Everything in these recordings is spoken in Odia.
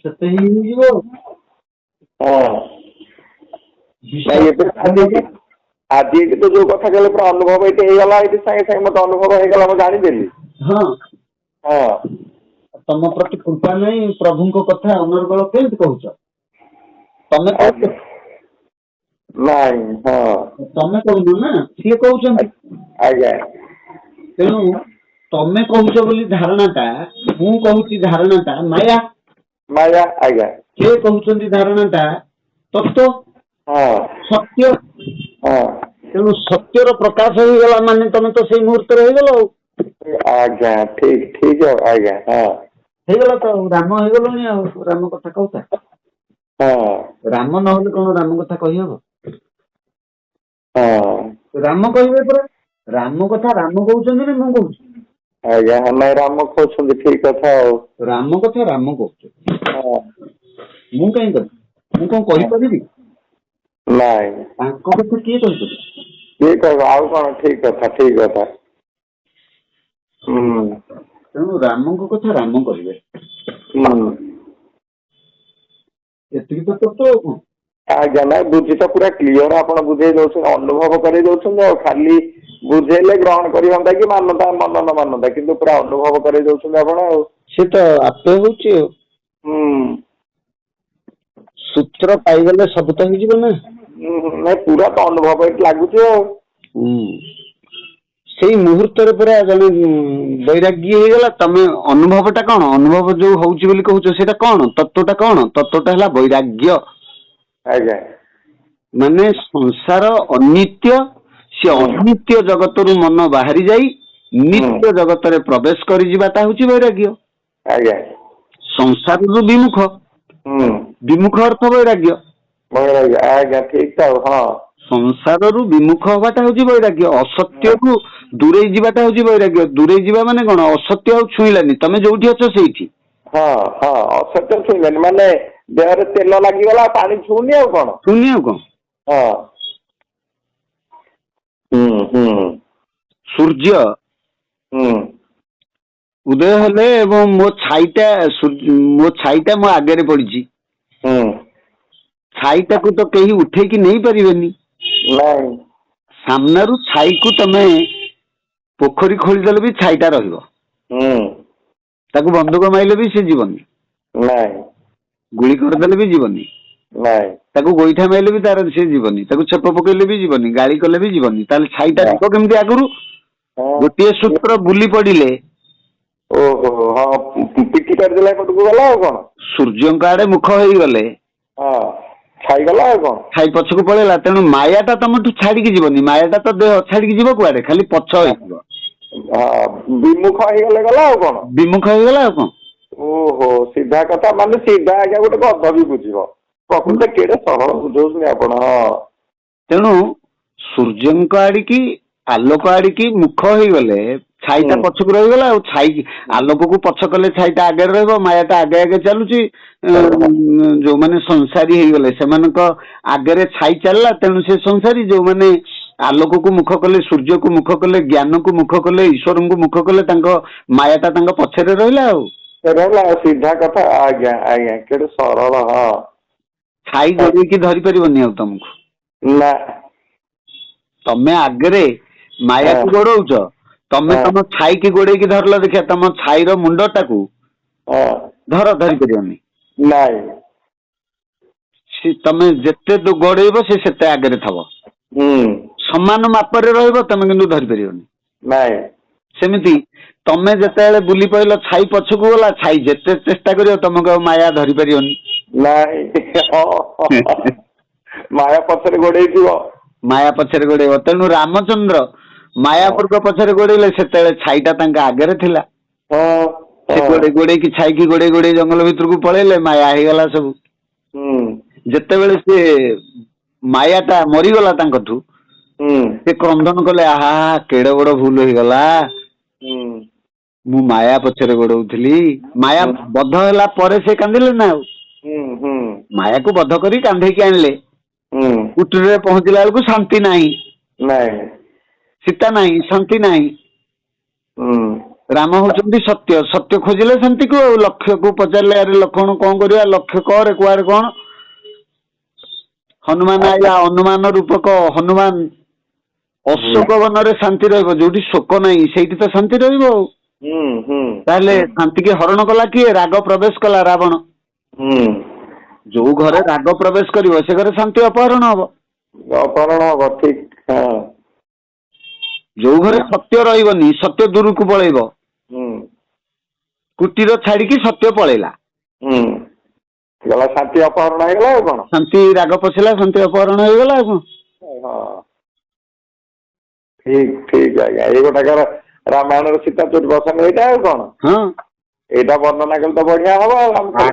ସେତେ ହିଁ ହେଇଯିବ। ଆଜି ଏଠି ତ ଯୋଉ କଥା କହିଲେ ପୁରା ଅନୁଭବ ଏଠି ହେଇଗଲା, ଏଠି ସାଙ୍ଗେ ସାଙ୍ଗେ ମତେ ଅନୁଭବ ହେଇଗଲା, ମୁଁ ଜାଣିଦେଲି। ତମ ପ୍ରତି କୃପା ନାହିଁ, ପ୍ରଭୁଙ୍କ କଥା ଅନର୍ଗଳ କେମିତି କହୁଛ? ତମେ କହୁଛ ନାଇଁ? ତମେ କହୁନ ନା, ସିଏ କହୁଛନ୍ତି। ଆଜ୍ଞା। ତେଣୁ ତମେ କହୁଛ ବୋଲି ଧାରଣାଟା, ମୁଁ କହୁଛି ଧାରଣାଟା ମାୟା। ମାୟା। ଆଜ୍ଞା। ସିଏ କହୁଛନ୍ତି ଧାରଣାଟା ତତ୍ତ୍ୱ, ସତ୍ୟ। ତେଣୁ ସତ୍ୟର ପ୍ରକାଶ ହେଇଗଲା ମାନେ ତମେ ତ ସେଇ ମୁହୂର୍ତ୍ତରେ ହେଇଗଲ ଆଉ। ଆଜ୍ଞା, ଠିକ ଠିକ। ଆଜ୍ଞା। ହେଇଗଲା ତ, ରାମ ହେଇଗଲଣି ଆଉ। ରାମ କଥା କହୁଥା। ରାମ ନହେଲେ କଣ ରାମ କଥା କହିହବ? ରାମ କହିବେ ପରା। ରାମ କଥା ରାମ କହୁଛନ୍ତି ନା ମୁଁ କହୁଛି? ଆଜ୍ଞା, ନାଇଁ ରାମ କହୁଛନ୍ତି, ଠିକ କଥା ଆଉ। ରାମ କଥା ରାମ କହୁଛନ୍ତି, ମୁଁ କାହିଁ କହିବି? ମୁଁ କଣ କହିପାରିବି? ନାଇଁ। ତାଙ୍କ କଥା କିଏ କହିପାରିବ? କିଏ କହିବ? ଆଉ କଣ? ଠିକ କଥା, ଠିକ କଥା। ତେଣୁ ରାମଙ୍କ କଥା ରାମ କହିବେ। ଏତିକି ତ ତତ୍ତ୍ୱ ଆଉ କଣ? ଆଜ୍ଞା, ନାଇଁ ବୁଝି ତ ପୁରା କ୍ଲିୟର ଆପଣ ବୁଝେଇ ଦଉଛନ୍ତି, ଅନୁଭବ କରେଇ ଦଉଛନ୍ତି। ଆଉ ଖାଲି ବୁଝେଇଲେ ଗ୍ରହଣ କରିହନ୍ତା କି ମାନନ୍ତା, ମନ ନ ମାନନ୍ତା, କିନ୍ତୁ ପୁରା ଅନୁଭବ କରେଇ ଦଉଛନ୍ତି ଆପଣ ଆଉ। ସେ ତ ଆପେ ହଉଛି ଆଉ। ସୂତ୍ର ପାଇଗଲେ ସବୁ ତ ହେଇଯିବ ନା। ନାଇଁ ପୁରା ତ ଅନୁଭବ ଏଠି ଲାଗୁଛି ଆଉ। ସେଇ ମୁହୂର୍ତ୍ତରେ ପୁରା ଜଣେ ବୈରାଗ୍ୟ ହେଇଗଲା। ତମେ ଅନୁଭବ ଟା କଣ? ଅନୁଭବ ଯୋଉ ହଉଛି ବୋଲି କହୁଛ ସେଇଟା କଣ? ତତ୍ତ୍ୱଟା କଣ? ତତ୍ତ୍ୱଟା ହେଲା ବୈରାଗ୍ୟ। ଆଜ୍ଞା। ମାନେ ସଂସାର ଅନିତ୍ୟ, ସେ ଅନିତ୍ୟ ଜଗତରୁ ମନ ବାହାରି ଯାଇ ନିତ୍ୟ ଜଗତରେ ପ୍ରବେଶ କରିଯିବାଟା ହଉଛି ବୈରାଗ୍ୟ। ଆଜ୍ଞା। ସଂସାରରୁ ବିମୁଖ, ବିମୁଖ ଅର୍ଥ ବୈରାଗ୍ୟ। ଆଜ୍ଞା, ଠିକ ତ। ସଂସାରରୁ ବିମୁଖ ହବାଟା ହଉଛି ବୈରାଗ୍ୟ। ଅସତ୍ୟକୁ ଦୂରେଇ ଯିବାଟା ହଉଛି ବୈରାଗ୍ୟ। ଦୂରେଇ ଯିବା ମାନେ କଣ? ଅସତ୍ୟ ଆଉ ଛୁଇଁଲାନି, ତମେ ଯୋଉଠି ଅଛ ସେଇଠି। ଅସତ୍ୟ ଛୁଇଁଲାନି ମାନେ ଦେହରେ ତେଲ ଲାଗିଗଲା, ପାଣି ଛୁଉଁନି ଆଉ କଣ? ଛୁଇଁନି ଆଉ କଣ? ସୂର୍ଯ୍ୟ ଉଦୟ ହେଲେ ଏବଂ ମୋ ଛାଇଟା ମୋ ଆଗରେ ପଡିଛି। ଛାଇଟାକୁ ତ କେହି ଉଠେଇକି ନେଇ ପାରିବେନି। ନାଇଁ। ସାମ୍ନାରୁ ଛାଇକୁ ତମେ ପୋଖରୀ ଖୋଳିଦେଲେ ବି ଛାଇଟା ରହିବ। ତାକୁ ବନ୍ଧୁକ ମାଇଲେ ବି ସେ ଯିବନି। ନାଇଁ। ଗୁଳି କରିଦେଲେ ବି ଯିବନି। ନାଇଁ। ତାକୁ ଗୋଇଠା ମାଇଲେ ବି ତାର ସେ ଯିବନି। ତାକୁ ଛେପ ପକେଇଲେ ବି ଯିବନି। ଗାଳି କଲେ ବି ଯିବନି। ତାହେଲେ ଛାଇଟା ଯିବ କେମିତି ଆଗରୁ? ଗୋଟିଏ ସୂତ୍ର ବୁଲି ପଡିଲେ। ପିଟି କରିଦେଲା ଏପଟକୁ ଗଲା ଆଉ କଣ? ସୂର୍ଯ୍ୟଙ୍କ ଆଡେ ମୁଖ ହେଇଗଲେ ଛାଇଗଲା ଆଉ କଣ? ଛାଇ ପଛକୁ ପଳେଇଲା। ତେଣୁ ମାୟାଟା ତମଠୁ ଛାଡିକି ଯିବନି। ମାୟାଟା ତ ଦେହ ଛାଡିକି ଯିବ କୁଆଡେ? ଖାଲି ପଛ ହେଇଯିବ। ବିମୁଖ ହେଇଗଲେ ଗଲା ଆଉ କଣ? ବିମୁଖ ହେଇଗଲା ଆଉ କଣ? ସିଧା କଥା ମାନେ ସିଧା ଆଜ୍ଞା ଗୋଟେ ଗଧ ବି ବୁଝିବ। ପ୍ରକୃତ କେଡେ ସରଳ ବୁଝଉଛନ୍ତି ଆପଣ। ତେଣୁ ସୂର୍ଯ୍ୟଙ୍କ ଆଡିକି ଆଲୋକ ଆଡିକି ମୁଖ ହେଇଗଲେ ଛାଇଟା ପଛକୁ ରହିଗଲା ଆଉ। ଛାଇ ଆଲୋକକୁ ପଛ କଲେ ଛାଇଟା ଆଗରେ ରହିବ। ମାୟାଟା ଆଗେ ଆଗେ ଚାଲୁଛି। ଯୋଉମାନେ ସଂସାରୀ ହେଇଗଲେ ସେମାନଙ୍କ ଆଗରେ ଛାଇ ଚାଲିଲା, ତେଣୁ ସେ ସଂସାରୀ। ଯୋଉମାନେ ଆଲୋକକୁ ମୁଖ କଲେ, ସୂର୍ଯ୍ୟକୁ ମୁଖ କଲେ, ଜ୍ଞାନକୁ ମୁଖ କଲେ, ଈଶ୍ୱରଙ୍କୁ ମୁଖ କଲେ, ତାଙ୍କ ମାୟାଟା ତାଙ୍କ ପଛରେ ରହିଲା ଆଉ। ରହିଲା ସିଧା କଥା। ଆଜ୍ଞା ଆଜ୍ଞା, କେଡେ ସରଳ। ଛାଇ ଯୋଡେଇକି ଧରି ପାରିବନି ଆଉ ତମକୁ। ନା। ତମେ ଆଗରେ ମାୟାକୁ ଗୋଡଉଛ। ତମେ ତମ ଛାଇକି ଗୋଡେଇକି ଧରିଲ ଦେଖିଆ, ତମ ଛାଇର ମୁଣ୍ଡଟାକୁ ଧରି ପାରିବନି। ନାଇଁ। ତମେ ଯେତେ ଗୋଡେଇବ ସେ ସେତେ ଆଗରେ ଥବ। ସମାନ ମାପରେ ରହିବ, ତମେ କିନ୍ତୁ ଧରି ପାରିବନି। ନାଇଁ। ସେମିତି ତମେ ଯେତେବେଳେ ବୁଲି ପଇଲ ଛାଇ ପଛକୁ ଗଲା, ଛାଇ ଯେତେ ଚେଷ୍ଟା କରିବ ତମକୁ ଆଉ ମାୟା ଧରି ପାରିବନି। ନାଇଁ। ମାୟା ପଛରେ ଗୋଡେଇଥିବ। ମାୟା ପଛରେ ଗୋଡେଇବ। ତେଣୁ ରାମଚନ୍ଦ୍ର ମାୟାପୁରଙ୍କ ପଛରେ ଗୋଡେଇଲେ, ସେତେବେଳେ ଛାଇଟା ତାଙ୍କ ଆଗରେ ଥିଲା। ସେ ଗୋଡେଇକି ଛାଇକି ଗୋଡେଇ ଜଙ୍ଗଲ ଭିତରକୁ ପଳେଇଲେ। ମାୟା ହେଇଗଲା ସବୁ। ଯେତେବେଳେ ସେ ମାୟାଟା ମରିଗଲା ତାଙ୍କଠୁ, ସେ କ୍ରନ୍ଦନ କଲେ, ଆହା କେଡେ ବଡ ଭୁଲ ହେଇଗଲା। ମୁଁ ମାୟା ପଛରେ ଗୋଡଉଥିଲି। ମାୟା ବଧ ହେଲା ପରେ ସେ କାନ୍ଦିଲେ ନା ଆଉ। ମାୟାକୁ ବଧ କରି କାନ୍ଧେଇକି ଆଣିଲେ। କୁଟୀରରେ ପହଞ୍ଚିଲା ବେଳକୁ ଶାନ୍ତି ନାହିଁ। ନାଇଁ। ସୀତା ନାହିଁ, ଶାନ୍ତି ନାହିଁ। ରାମ ହଉଛନ୍ତି ସତ୍ୟ, ସତ୍ୟ ଖୋଜିଲେ ଶାନ୍ତିକୁ, ଆଉ ଲକ୍ଷ୍ୟକୁ ପଚାରିଲେ ଆରେ ଲକ୍ଷ୍ମଣ କଣ କରିବା, ଲକ୍ଷ୍ୟ କରେ କୁଆଡେ କଣ। ହନୁମାନ ଆଇଲା, ହନୁମାନ ରୂପକ ହନୁମାନ। ଅଶୋକ ବନରେ ଶାନ୍ତି ରହିବ, ଯୋଉଠି ଶୋକ ନାହିଁ ସେଇଠି ତ ଶାନ୍ତି ରହିବ ଆଉ। ତାହେଲେ ଶାନ୍ତିକି ହରଣ କଲା କିଏ? ରାଗ ପ୍ରବେଶ କଲା ରାବଣ। ଯୋଉ ଘରେ ରାଗ ପ୍ରବେଶ କରିବ ସେ ଘରେ ଶାନ୍ତି ଅପହରଣ ହବ। ଅପହରଣ ହବ, ଠିକ। ହଁ। ଯୋଉ ଘରେ ସତ୍ୟ ରହିବନି, ସତ୍ୟ ଦୂରକୁ ପଳେଇବ। କୁଟୀର ଛାଡିକି ସତ୍ୟ ପଳେଇଲା, ଗଲା ଶାନ୍ତି ଅପହରଣ ହେଇଗଲା ଆଉ କଣ। ଶାନ୍ତି ରାଗ ପଶିଲା, ଶାନ୍ତି ଅପହରଣ ହେଇଗଲା ଆଉ କଣ। ହଁ, ଠିକ ଠିକ ଆଜ୍ଞା। ଏଇ ଗୋଟାକର ରାମାୟଣର ସୀତା ଚଉବନ ଏଇଟା ଆଉ କଣ। ହଁ, ଏଇଟା ବର୍ଣ୍ଣନା କଲେ ତ ବଢିଆ ହବ ଆଉ। ଆମେ ଖାଲି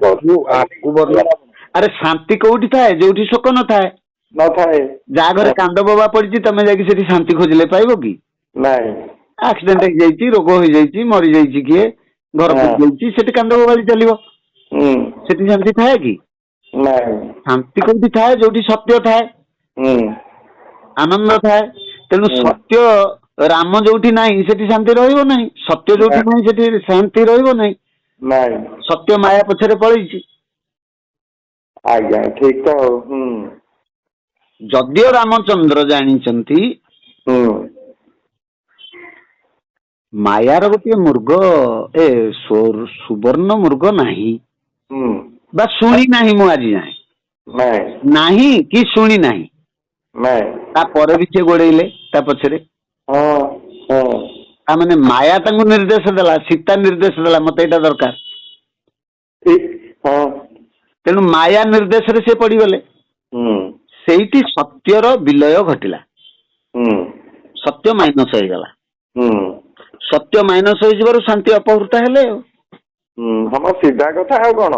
ଆରେ ଶାନ୍ତି କୋଉଠି ଥାଏ? ଯୋଉଠି ଶୋକ ନଥାଏ। ନଥାଏ। ଯାହା ଘରେ କାନ୍ଦ ବୋବା ପଡିଛି ତମେ ଯାଇକି ସେଠି ଶାନ୍ତି ଖୋଜିଲେ ପାଇବ କି? ନାଇଁ। ଆକ୍ସିଡେଣ୍ଟ ହେଇଯାଇଛି, ରୋଗ ହେଇଯାଇଛି, ମରିଯାଇଛି କିଏ, ଘର ପୋଡି ଯାଇଛି, ସେଠି କାନ୍ଦ ବୋବାଳି ଚାଲିବ। ସେଠି ଶାନ୍ତି ଥାଏ କି? ନାଇଁ। ଶାନ୍ତି କୋଉଠି ଥାଏ? ଯୋଉଠି ସତ୍ୟ ଥାଏ, ଆନନ୍ଦ ଥାଏ। ତେଣୁ ସତ୍ୟ, ରାମ ଯୋଉଠି ନାହିଁ ସେଠି ଶାନ୍ତି ରହିବ ନାହିଁ। ସତ୍ୟ ଯୋଉଠି ନାହିଁ ସେଠି ଶାନ୍ତି ରହିବ ନାହିଁ। ନାଇଁ। ସତ୍ୟ ମାୟା ପଛରେ ପଳେଇଛି। ଆଜ୍ଞା, ଠିକ ତ ଆଉ। ଯଦିଓ ରାମଚନ୍ଦ୍ର ଜାଣିଛନ୍ତି ମାୟାର ଗୋଟିଏ ମୃଗ, ସୁବର୍ଣ୍ଣ ମୃଗ ନାହିଁ ବା ଶୁଣି ନାହିଁ, ମୁଁ ଆଜି ଯାଏଁ ନାଇଁ। ନାହିଁ କି ଶୁଣି ନାହିଁ। ନାଇଁ। ତାପରେ ବି ସେ ଗୋଡେଇଲେ ତା ପଛରେ। ତା ମାନେ ମାୟା ତାଙ୍କୁ ନିର୍ଦ୍ଦେଶ ଦେଲା, ସୀତା ନିର୍ଦ୍ଦେଶ ଦେଲା ମତେ ଏଇଟା ଦରକାର। ଠିକ। ତେଣୁ ମାୟା ନିର୍ଦ୍ଦେଶରେ ସେ ପଡିଗଲେ। ସେଇଠି ସତ୍ୟର ବିଲୟ ଘଟିଲା। ସତ୍ୟ ମାଇନସ ହେଇଗଲା। ସତ୍ୟ ମାଇନସ ହେଇଯିବାରୁ ଶାନ୍ତି ଅପହୃତ ହେଲେ ଆଉ। ହଁ, ସିଧା କଥା ଆଉ କଣ।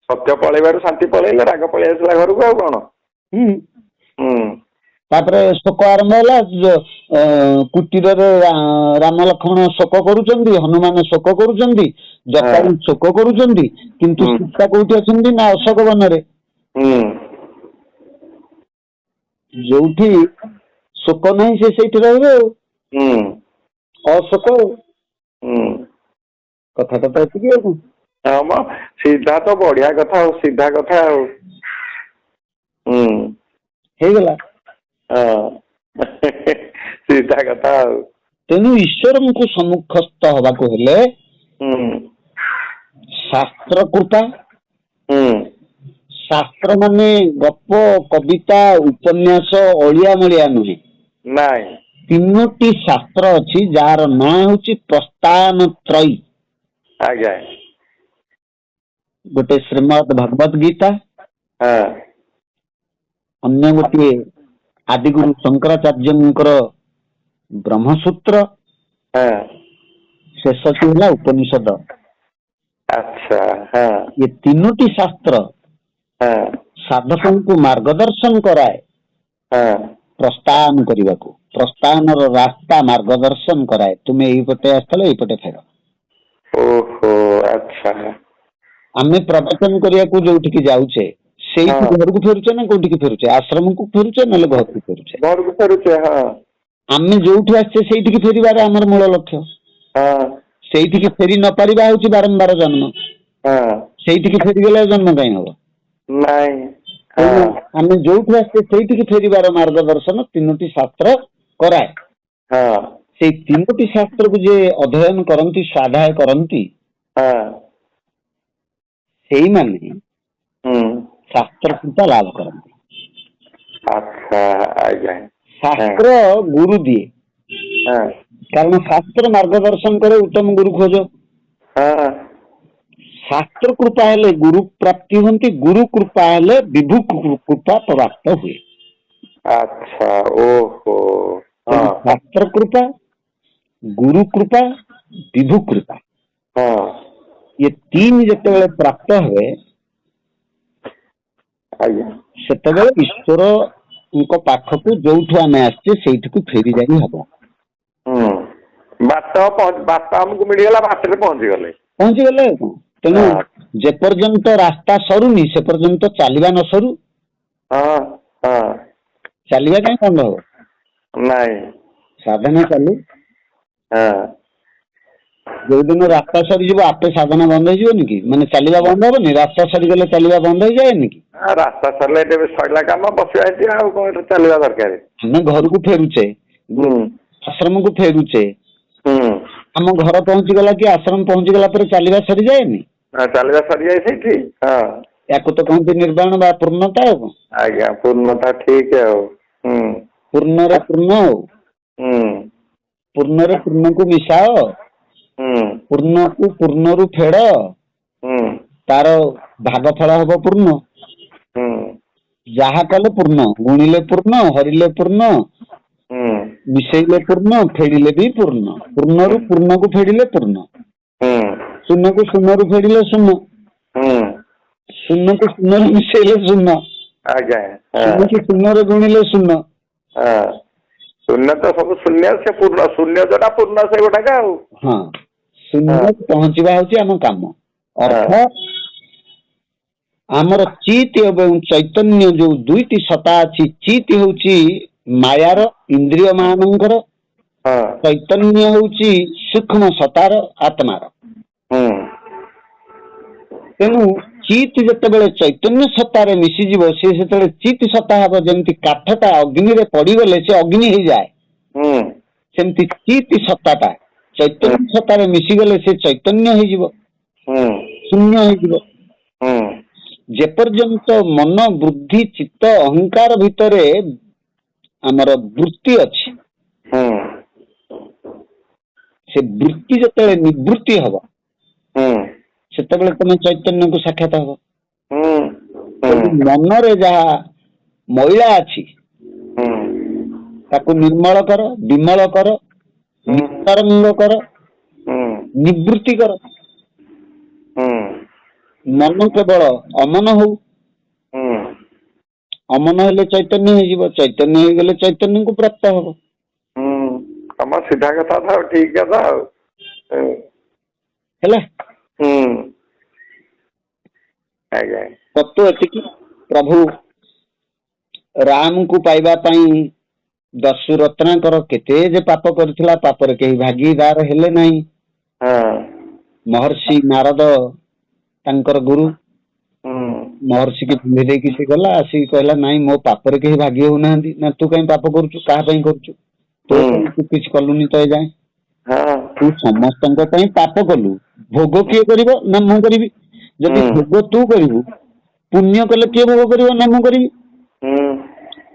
ସତ୍ୟ ପଳେଇବାରୁ ଶାନ୍ତି ପଳେଇଲେ, ରାଗ ପଳେଇ ଆସିଲା ଘରକୁ ଆଉ କଣ। ତାପରେ ଶୋକ ଆରମ୍ଭ ହେଲା। କୁଟୀରରେ ରାମ ଲକ୍ଷ୍ମଣ ଶୋକ କରୁଛନ୍ତି, ହନୁମାନ ଶୋକ କରୁଛନ୍ତି, ଜଟାୟୁ ଶୋକ କରୁଛନ୍ତି, କିନ୍ତୁ ସୀତା କୋଉଠି ଅଛନ୍ତି ନା ଅଶୋକ ବନରେ। ଯୋଉଠି ଶୋକ ନାହିଁ ସେ ସେଇଠି ରହିବେ ଆଉ। ଅଶୋକ। କଥାଟା ତ ଏତିକି ଆଉ। ହଁ ମ, ସିଧା ତ ବଢିଆ କଥା ଆଉ, ସିଧା କଥା ଆଉ। ହେଇଗଲା। ସିଧା କଥା ଆଉ। ତେଣୁ ଈଶ୍ୱରଙ୍କୁ ସମ୍ମୁଖସ୍ଥ ହବାକୁ ହେଲେ ଶାସ୍ତ୍ର କୃପା। ଶାସ୍ତ୍ର ମାନେ ଗପ, କବିତା, ଉପନ୍ୟାସ, ଅଳିଆ ମଳିଆ ନୁହେଁ। ନାଇଁ। 3ଟି ଶାସ୍ତ୍ର ଅଛି, ଯାହାର ନାଁ ହଉଛି ପ୍ରସ୍ତାନ ତ୍ରୟୀ। ଆଜ୍ଞା। ଗୋଟେ ଶ୍ରୀମଦ୍ ଭଗବତ ଗୀତା, ଅନ୍ୟ ଗୋଟିଏ ଆଦିଗୁରୁ ଶଙ୍କରାଚାର୍ଯ୍ୟଙ୍କର ବ୍ରହ୍ମସୂତ୍ର, ଶେଷଟି ହେଲା ଉପନିଷଦ। ଆଚ୍ଛା। ଏ 3ଟି ଶାସ୍ତ୍ର ସାଧକଙ୍କୁ ମାର୍ଗଦର୍ଶନ କରାଏ ପ୍ରସ୍ଥାନ କରିବାକୁ। ପ୍ରସ୍ଥାନର ରାସ୍ତା ମାର୍ଗଦର୍ଶନ କରାଏ। ତୁମେ ଏଇପଟେ ଆସିଥିଲେ ଏଇପଟେ ଫେର। ଓହୋ, ଆଚ୍ଛା। ଆମେ ପ୍ରବଚନ କରିବାକୁ ଯୋଉଠିକି ଯାଉଛେ, ସେଇଠୁ ଘରକୁ ଫେରୁଛେ ନା କୋଉଠିକି ଫେରୁଛେ? ଆଶ୍ରମକୁ ଫେରୁଛେ ନହେଲେ ଘରକୁ ଫେରୁଛେ? ଘରକୁ ଫେରୁଛେ। ଆମେ ଯୋଉଠୁ ଆସିଛେ ସେଇଠିକି ଫେରିବାର ଆମର ମୂଳ ଲକ୍ଷ୍ୟ। ସେଇଠିକି ଫେରି ନ ପାରିବା ହଉଛି ବାରମ୍ବାର ଜନ୍ମ। ସେଇଠିକି ଫେରିଗଲେ ଜନ୍ମ କାହିଁ ହବ? ନାଇଁ। ତେଣୁ ଆମେ ଯୋଉଠୁ ଆସିଛେ ସେଇଠିକି ଫେରିବାର ମାର୍ଗଦର୍ଶନ 3ଟି ଶାସ୍ତ୍ର କରାଏ। ସେଇ 3ଟି ଶାସ୍ତ୍ରକୁ ଯିଏ ଅଧ୍ୟୟନ କରନ୍ତି, ସ୍ୱାଧ୍ୟାୟ କରନ୍ତି, ସେଇମାନେ ଶାସ୍ତ୍ର କୃପା ଲାଭ କରନ୍ତି। ଆଚ୍ଛା, ଆଜ୍ଞା। ଶାସ୍ତ୍ର ଗୁରୁ ଦିଏ, କାରଣ ଶାସ୍ତ୍ର ମାର୍ଗଦର୍ଶନ କରେ, ଉତ୍ତମ ଗୁରୁ ଖୋଜ। ଶାସ୍ତ୍ର କୃପା ହେଲେ ଗୁରୁ ପ୍ରାପ୍ତି ହୁଅନ୍ତି, ଗୁରୁ କୃପା ହେଲେ ବିଭୁ କୃପା ପ୍ରାପ୍ତ ହୁଏ। ଆଚ୍ଛା, ଓହୋ। ତେଣୁ ଶାସ୍ତ୍ର କୃପା, ଗୁରୁ କୃପା, ବିଭୁ କୃପା, ଏ 3 ଯେତେବେଳେ ପ୍ରାପ୍ତ ହୁଏ, ସେତେବେଳେ ଈଶ୍ୱରଙ୍କ ପାଖକୁ ଯୋଉଠୁ ଆମେ ଆସିଛେ ସେଇଠିକୁ ଫେରି ଯାଇ ହବ। ବାଟ ଆମକୁ ମିଳିଗଲା, ବାଟରେ ପହଞ୍ଚିଗଲେ। ଆଉ କଣ? ତେଣୁ ଯେପର୍ଯ୍ୟନ୍ତ ରାସ୍ତା ସରୁନି ସେ ପର୍ଯ୍ୟନ୍ତ ଚାଲିବା ନ ସରୁ। ଚାଲିବା କାଇଁ ବନ୍ଦ ହବ? ନାଇଁ। ସାଧନା ଚାଲୁ। ଯୋଉଦିନ ରାସ୍ତା ସରିଯିବ ଆପେ ସାଧନା ବନ୍ଦ ହେଇଯିବନି କି? ମାନେ ଚାଲିବା ବନ୍ଦ ହବନି? ରାସ୍ତା ସରିଗଲେ ଚାଲିବା ବନ୍ଦ ହେଇଯାଏନି କି? ରାସ୍ତା ସରିଲେ ଏବେ ସରିଲା କାମ ବସିବା ହେଇଛି ଆଉ କଣ ଏଠି ଚାଲିବା ଦରକାର। ଆମେ ଘରକୁ ଫେରୁଛେ, ଆଶ୍ରମକୁ ଫେରୁଛେ, ହୁଁ ଆମ ଘର ପହଞ୍ଚିଗଲା କି ଆଶ୍ରମ ପହଞ୍ଚିଗଲା ପରେ ଚାଲିବା ସରିଯାଏନି? ଚାଲିବା ସରିଯାଏ ସେଇଠି। ହଁ, ୟାକୁ ତ କହନ୍ତି ନିର୍ବାଣ ବା ପୂର୍ଣ୍ଣତା। ଆଉ ଆଜ୍ଞା ପୂର୍ଣ୍ଣତା ଠିକ ଆଉ। ପୂର୍ଣ୍ଣରେ ପୂର୍ଣ୍ଣ ଆଉ ହୁଁ ପୂର୍ଣ୍ଣରେ ପୂର୍ଣ୍ଣକୁ ମିଶାଅ, ହୁଁ ପୂର୍ଣ୍ଣକୁ ପୂର୍ଣ୍ଣରୁ ଫେଡ଼, ହୁଁ ତାର ଭାଗ ଫଳ ହବ ପୂର୍ଣ୍ଣ। ହୁଁ ଯାହା କଲେ ପୂର୍ଣ୍ଣ, ଗୁଣିଲେ ପୂର୍ଣ୍ଣ, ହରିଲେ ପୂର୍ଣ୍ଣ, ହୁଁ ମିଶେଇଲେ ପୂର୍ଣ୍ଣ, ଫେଡ଼ିଲେ ବି ପୂର୍ଣ୍ଣ। ପୂର୍ଣ୍ଣରୁ ପୂର୍ଣ୍ଣକୁ ଫେଡ଼ିଲେ ପୂର୍ଣ୍ଣ, ହୁଁ ଶୂନ୍ୟକୁ ଶୂନ୍ୟରୁ ଫେଡ଼ିଲେ ଶୂନ୍ୟ, ହୁଁ ଶୂନ୍ୟକୁ ଶୂନ୍ୟରେ ମିଶେଇଲେ ଶୂନ୍ୟ, ଆଜ୍ଞା। ଶୂନ୍ୟକୁ ଶୂନ୍ୟରେ ଗୁଣିଲେ ଶୂନ୍ୟ। ଶୂନ୍ୟ ତ ସବୁ ଶୂନ୍ୟ, ସେ ପୂର୍ଣ୍ଣ ଶୂନ୍ୟ ଯୋଉଟା ପୂର୍ଣ୍ଣ ସେ ଗୋଟାକ ଆଉ। ହଁ, ଶୂନ୍ୟ ପହଞ୍ଚିବା ହଉଛି ଆମ କାମ। ଅର୍ଥ ଆମର ଚିତ୍ ଏବଂ ଚୈତନ୍ୟ ଯୋଉ ଦୁଇଟି ସତ୍ତା ଅଛି, ଚିତ୍ ହଉଛି ମାୟାର ଇନ୍ଦ୍ରିୟ ମାନଙ୍କର, ଚୈତନ୍ୟ ହଉଛି ସୂକ୍ଷ୍ମ ସତାର ଆତ୍ମାର। ତେଣୁ ଚିତ୍ ଯେତେବେଳେ ଚୈତନ୍ୟ ସତ୍ତାରେ ମିଶିଯିବ, ସେ ସେତେବେଳେ ଚିତ୍ ସତ୍ତା ହବ। ଯେମିତି କାଠଟା ଅଗ୍ନିରେ ପଡିଗଲେ ସେ ଅଗ୍ନି ହେଇଯାଏ, ସେମିତି ଚିତ୍ ସତ୍ତାଟା ଚୈତନ୍ୟ ସତ୍ତାରେ ମିଶିଗଲେ ସେ ଚୈତନ୍ୟ ହେଇଯିବ, ଶୂନ୍ୟ ହେଇଯିବ। ଯେପର୍ଯ୍ୟନ୍ତ ମନ, ବୁଦ୍ଧି, ଚିତ୍ତ, ଅହଙ୍କାର ଭିତରେ ଆମର ବୃତ୍ତି ଅଛି, ସେ ବୃତ୍ତି ଯେତେବେଳେ ନିବୃତ୍ତି ହବ, ସେତେବେଳେ ତମେ ଚୈତନ୍ୟକୁ ସାକ୍ଷାତ ହବ। ତେଣୁ ମନରେ ଯାହା ମଇଳା ଅଛି ତାକୁ ନିର୍ମଳ କର, ବିମଳ କର, ନିସ୍ତରଙ୍ଗ କର, ନିବୃତ୍ତି କର। ମନ କେବଳ ଅମନ ହଉ, ଅମନ ହେଲେ ଚୈତନ୍ୟ ହେଇଯିବ, ଚୈତନ୍ୟ ହେଇଗଲେ ଚୈତନ୍ୟକୁ ପ୍ରାପ୍ତ ହବ। ତମ ସିଧା କଥା ତ, ଠିକ କଥା ଆଉ। ହେଲା, ଆଜ୍ଞା। ତତ୍ତ୍ୱ ଏତିକି। ପ୍ରଭୁ ରାମକୁ ପାଇବା ପାଇଁ ଦସ୍ୟୁ ରତ୍ନାକର କେତେ ଯେ ପାପ କରିଥିଲା, ପାପରେ କେହି ଭାଗିଦାର ହେଲେ ନାହିଁ। ମହର୍ଷି ନାରଦ ତାଙ୍କର ଗୁରୁ, ମହର୍ଷି କି ପିନ୍ଧି ଦେଇକି ସେ ଗଲା, ଆସିକି କହିଲା ନାଇଁ ମୋ ପାପରେ କେହି ଭାଗି ହଉନାହାନ୍ତି। ନା ତୁ କାହିଁ ପାପ କରୁଛୁ, କାହା ପାଇଁ କରୁଛୁ? ତୋ ପାଇଁ ତୁ କିଛି କଲୁନି ତ ଏଯାଏଁ। ତୁ ସମସ୍ତଙ୍କ ପାଇଁ ପାପ କଲୁ, ଭୋଗ କିଏ କରିବ? ନା ମୁଁ କରିବି। ଯଦି ଭୋଗ ତୁ କରିବୁ, ପୁଣ୍ୟ କଲେ କିଏ ଭୋଗ କରିବ? ନା ମୁଁ କରିବି।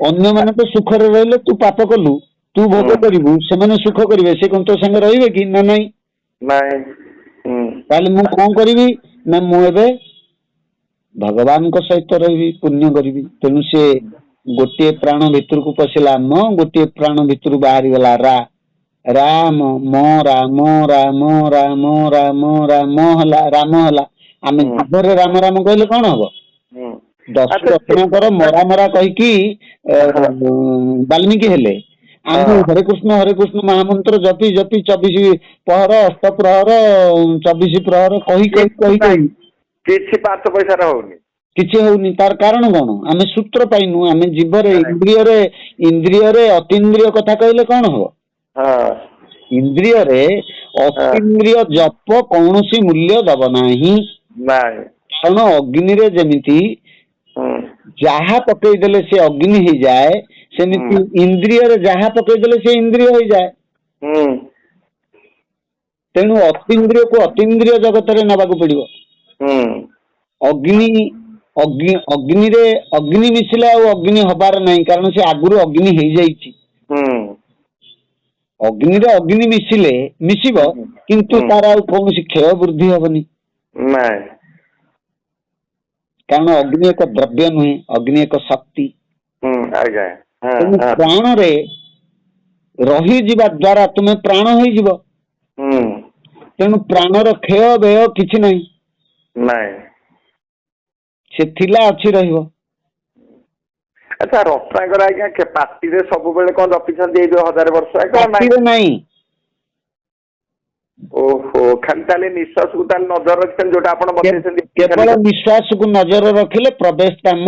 ଅନ୍ୟମାନେ ତ ସୁଖରେ ରହିଲେ, ତୁ ପାପ କଲୁ, ତୁ ଭୋଗ କରିବୁ, ସେମାନେ ସୁଖ କରିବେ, ସେ କଣ ତୋ ସାଙ୍ଗେ ରହିବେ କି? ନା ନାଇଁ। ତାହେଲେ ମୁଁ କଣ କରିବି? ନା ମୁଁ ଏବେ ଭଗବାନଙ୍କ ସହିତ ରହିବି, ପୁଣ୍ୟ କରିବି। ତେଣୁ ସେ ଗୋଟିଏ ପ୍ରାଣ ଭିତରକୁ ପଶିଲା ମ, ଗୋଟିଏ ପ୍ରାଣ ଭିତରୁ ବାହାରିଗଲା ରା। ରାମ ମ ରାମ ରାମ ରାମ ରାମ ରାମ ହେଲା, ରାମ ହେଲା। ଆମେ ଜୀବନରେ ରାମ ରାମ କହିଲେ କଣ ହବ? ଦସ୍ୟୁ ରତ୍ନାକର ମରା ମରା କହିକି ବାଲ୍ମୀକି ହେଲେ। ଆମେ ହରେ କୃଷ୍ଣ ମହାମନ୍ତ୍ର ଜପି ଜପି 24 ପହର, ଅଷ୍ଟ ପ୍ରହର, 24 ପ୍ରହର କହି କିଛି 5 ପଇସାରେ ହଉନି, କିଛି ହଉନି। ତାର କାରଣ କଣ? ଆମେ ସୂତ୍ର ପାଇନୁ। ଆମେ ଜୀବରେ ଇନ୍ଦ୍ରିୟରେ ଅତୀନ୍ଦ୍ରିୟ କଥା କହିଲେ କଣ ହବ? ଇନ୍ଦ୍ରିୟରେ ଅତୀନ୍ଦ୍ରିୟ ଜପ କୌଣସି ମୂଲ୍ୟ ଦବ ନାହିଁ। କାରଣ ଅଗ୍ନିରେ ଯେମିତି ଯାହା ପକେଇଦେଲେ ସେ ଅଗ୍ନି ହେଇଯାଏ, ସେମିତି ଇନ୍ଦ୍ରିୟରେ ଯାହା ପକେଇଦେଲେ ସେ ଇନ୍ଦ୍ରିୟ ହେଇଯାଏ। ତେଣୁ ଅତୀନ୍ଦ୍ରିୟକୁ ଅତୀନ୍ଦ୍ରିୟ ଜଗତରେ ନେବାକୁ ପଡିବ। ଅଗ୍ନିରେ ଅଗ୍ନି ମିଶିଲେ ଆଉ ଅଗ୍ନି ହବାର ନାହିଁ, କାରଣ ସେ ଆଗରୁ ଅଗ୍ନି ହେଇଯାଇଛି। ଅଗ୍ନିରେ ଅଗ୍ନି ମିଶିବ, କିନ୍ତୁ ତାର ଆଉ କୌଣସି କ୍ଷୟ ବୃଦ୍ଧି ହବନି। କାରଣ ଅଗ୍ନି ଏକ ଦ୍ରବ୍ୟ ନୁହେଁ, ଅଗ୍ନି ଏକ ଶକ୍ତି। ତେଣୁ ପ୍ରାଣରେ ରହିଯିବା ଦ୍ଵାରା ତୁମେ ପ୍ରାଣ ହେଇଯିବ। ତେଣୁ ପ୍ରାଣର କ୍ଷୟ ବ୍ୟୟ କିଛି ନାହିଁ, ସେ ଥିଲା ଅଛି ରହିବ। ଆଚ୍ଛା, ରତ୍ନାକର ଆଜ୍ଞା ପାଟିରେ ସବୁବେଳେ କଣ ଜପିଛନ୍ତି ଏଇ ଯୋଉ 1000 ବର୍ଷ? ପାଟିରେ ନାହିଁ। ଓହୋ, ଖାଲି ତାହେଲେ ନିଶ୍ୱାସକୁ ତାହେଲେ ନଜର ରଖିଛନ୍ତି, ଯୋଉଟା ଆପଣ ବତେଇଛନ୍ତି। କେବଳ ନିଶ୍ୱାସକୁ ନଜର ରଖିଲେ ପ୍ରବେଶ କାମ,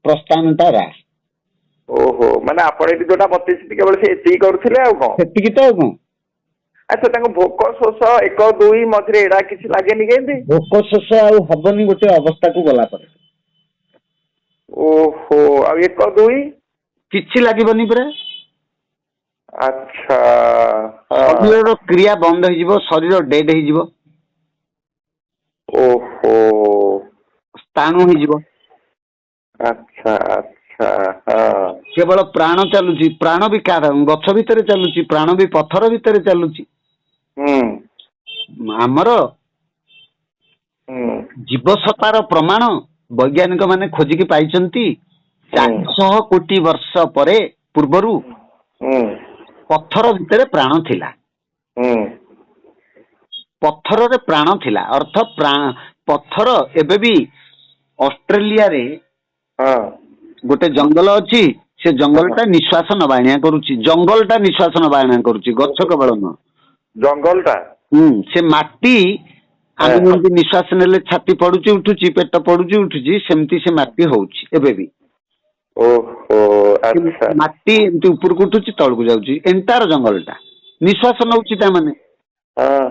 ପ୍ରସ୍ଥାନଟା ରା। ଓହୋ, ମାନେ ଆପଣ ଏଠି ଯୋଉଟା ବତେଇଛନ୍ତି କେବଳ ସେ ଏତିକି କରୁଥିଲେ ଆଉ କଣ? ସେତିକି ତ ଆଉ କଣ? ଆଚ୍ଛା ତାଙ୍କୁ ଭୋକ ଶୋଷ 1 2 ମଝିରେ ଏଡା କିଛି ଲାଗେନି କେମିତି? ଭୋକ ଶୋଷ ଆଉ ହବନି ଗୋଟେ ଅବସ୍ଥାକୁ ଗଲା ପରେ। ଓହୋ ଆଉ 1 2 କିଛି ଲାଗିବନି ପରା। ଆଚ୍ଛା ଶରୀରର କ୍ରିୟା ବନ୍ଦ ହେଇଯିବ, ଶରୀର ଡେଡ୍ ହେଇଯିବ, ଓହୋ ସ୍ଥାଣୁ ହେଇଯିବ। ଆଚ୍ଛା ଆଚ୍ଛା ହଁ କେବଳ ପ୍ରାଣ ଚାଲୁଛି। ପ୍ରାଣ ବି ଗଛ ଭିତରେ ଚାଲୁଛି, ପ୍ରାଣ ବି ପଥର ଭିତରେ ଚାଲୁଛି। ହୁଁ ଆମର ହୁଁ ଜୀବସତ୍ତାର ପ୍ରମାଣ ବୈଜ୍ଞାନିକ ମାନେ ଖୋଜିକି ପାଇଛନ୍ତି। ହୁଁ 400 କୋଟି ବର୍ଷ ପରେ ପୂର୍ବରୁ ହୁଁ ପଥର ଭିତରେ ପ୍ରାଣ ଥିଲା। ହୁଁ ପଥରରେ ପ୍ରାଣ ଥିଲା ଅର୍ଥ ପଥର ଏବେ ବି ଅଷ୍ଟ୍ରେଲିଆରେ ହଁ ଗୋଟେ ଜଙ୍ଗଲ ଅଛି। ସେ ଜଙ୍ଗଲ ହଁ ଟା ନିଶ୍ୱାସ ନବା ଆଣିଆ କରୁଛି। ଜଙ୍ଗଲ ଟା ନିଶ୍ୱାସ ନବା ଆଣିଆ କରୁଛି, ଗଛ କେବଳ ନୁହଁ। ଜଙ୍ଗଲଟା ସେ ମାଟି ଆମେ ଯେମିତି ନିଶ୍ୱାସ ନେଲେ ଛାତି ପଡୁଛି ଉଠୁଛି, ପେଟ ପଡୁଛି ଉଠୁଛି, ସେମିତି ସେ ମାଟି ହଉଛି ଏବେ ବି। ଓହୋ ଆଚ୍ଛା ମାଟି ଏମିତି ଉପରକୁ ଉଠୁଛି ତଳକୁ ଯାଉଛି, ଏଣ୍ଟାର ଜଙ୍ଗଲ ଟା ନିଶ୍ୱାସ ନଉଛି। ତା ମାନେ ହଁ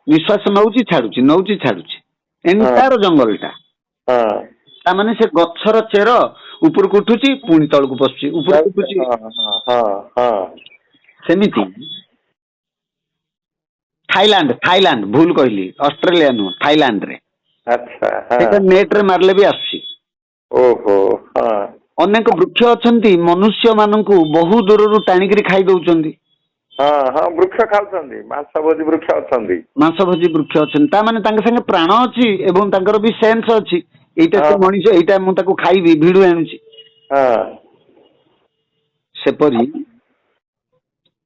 ନିଶ୍ୱାସ ନଉଛି ଛାଡୁଛି, ନଉଛି ଛାଡୁଛି, ହଁ ଏଣ୍ଟାର ଜଙ୍ଗଲ ଟା। ହଁ ତାମାନେ ସେ ଗଛର ଚେର ଉପରକୁ ଉଠୁଛି ପୁଣି ତଳକୁ ପଶୁଛି, ଉପରକୁ ଉଠୁଛି। ହଁ ହଁ ହଁ ସେମିତି ଥାଇଲାଣ୍ଡ ଭୁଲ କହିଲି, ଅଷ୍ଟ୍ରେଲିଆ ନୁହଁ, ଥାଇଲାଣ୍ଡରେ ଆଚ୍ଛା ହଁ ସେଇଟା ନେଟ ରେ ମାରିଲେ ବି ଆସୁଛି। ଓହୋ ହଁ ଅନେକ ବୃକ୍ଷ ଅଛନ୍ତି, ମନୁଷ୍ୟ ମାନଙ୍କୁ ବହୁ ଦୂରରୁ ଟାଣିକିରି ଖାଇ ଦଉଛନ୍ତି। ହଁ ହଁ ବୃକ୍ଷ ଖାଉଛନ୍ତି, ମାଂସ ଭୋଜୀ ବୃକ୍ଷ ଅଛନ୍ତି। ମାଂସ ଭୋଜୀ ବୃକ୍ଷ ଅଛନ୍ତି, ତା ମାନେ ତାଙ୍କ ସାଙ୍ଗେ ପ୍ରାଣ ଅଛି ଏବଂ ତାଙ୍କର ବି ସେନ୍ସ ଅଛି। ଏଇଟା ହଁ ସେ ମଣିଷ, ଏଇଟା ମୁଁ ତାକୁ ଖାଇବି, ଭିଡୁ ଆଣୁଛି। ହଁ ସେପରି ହଁ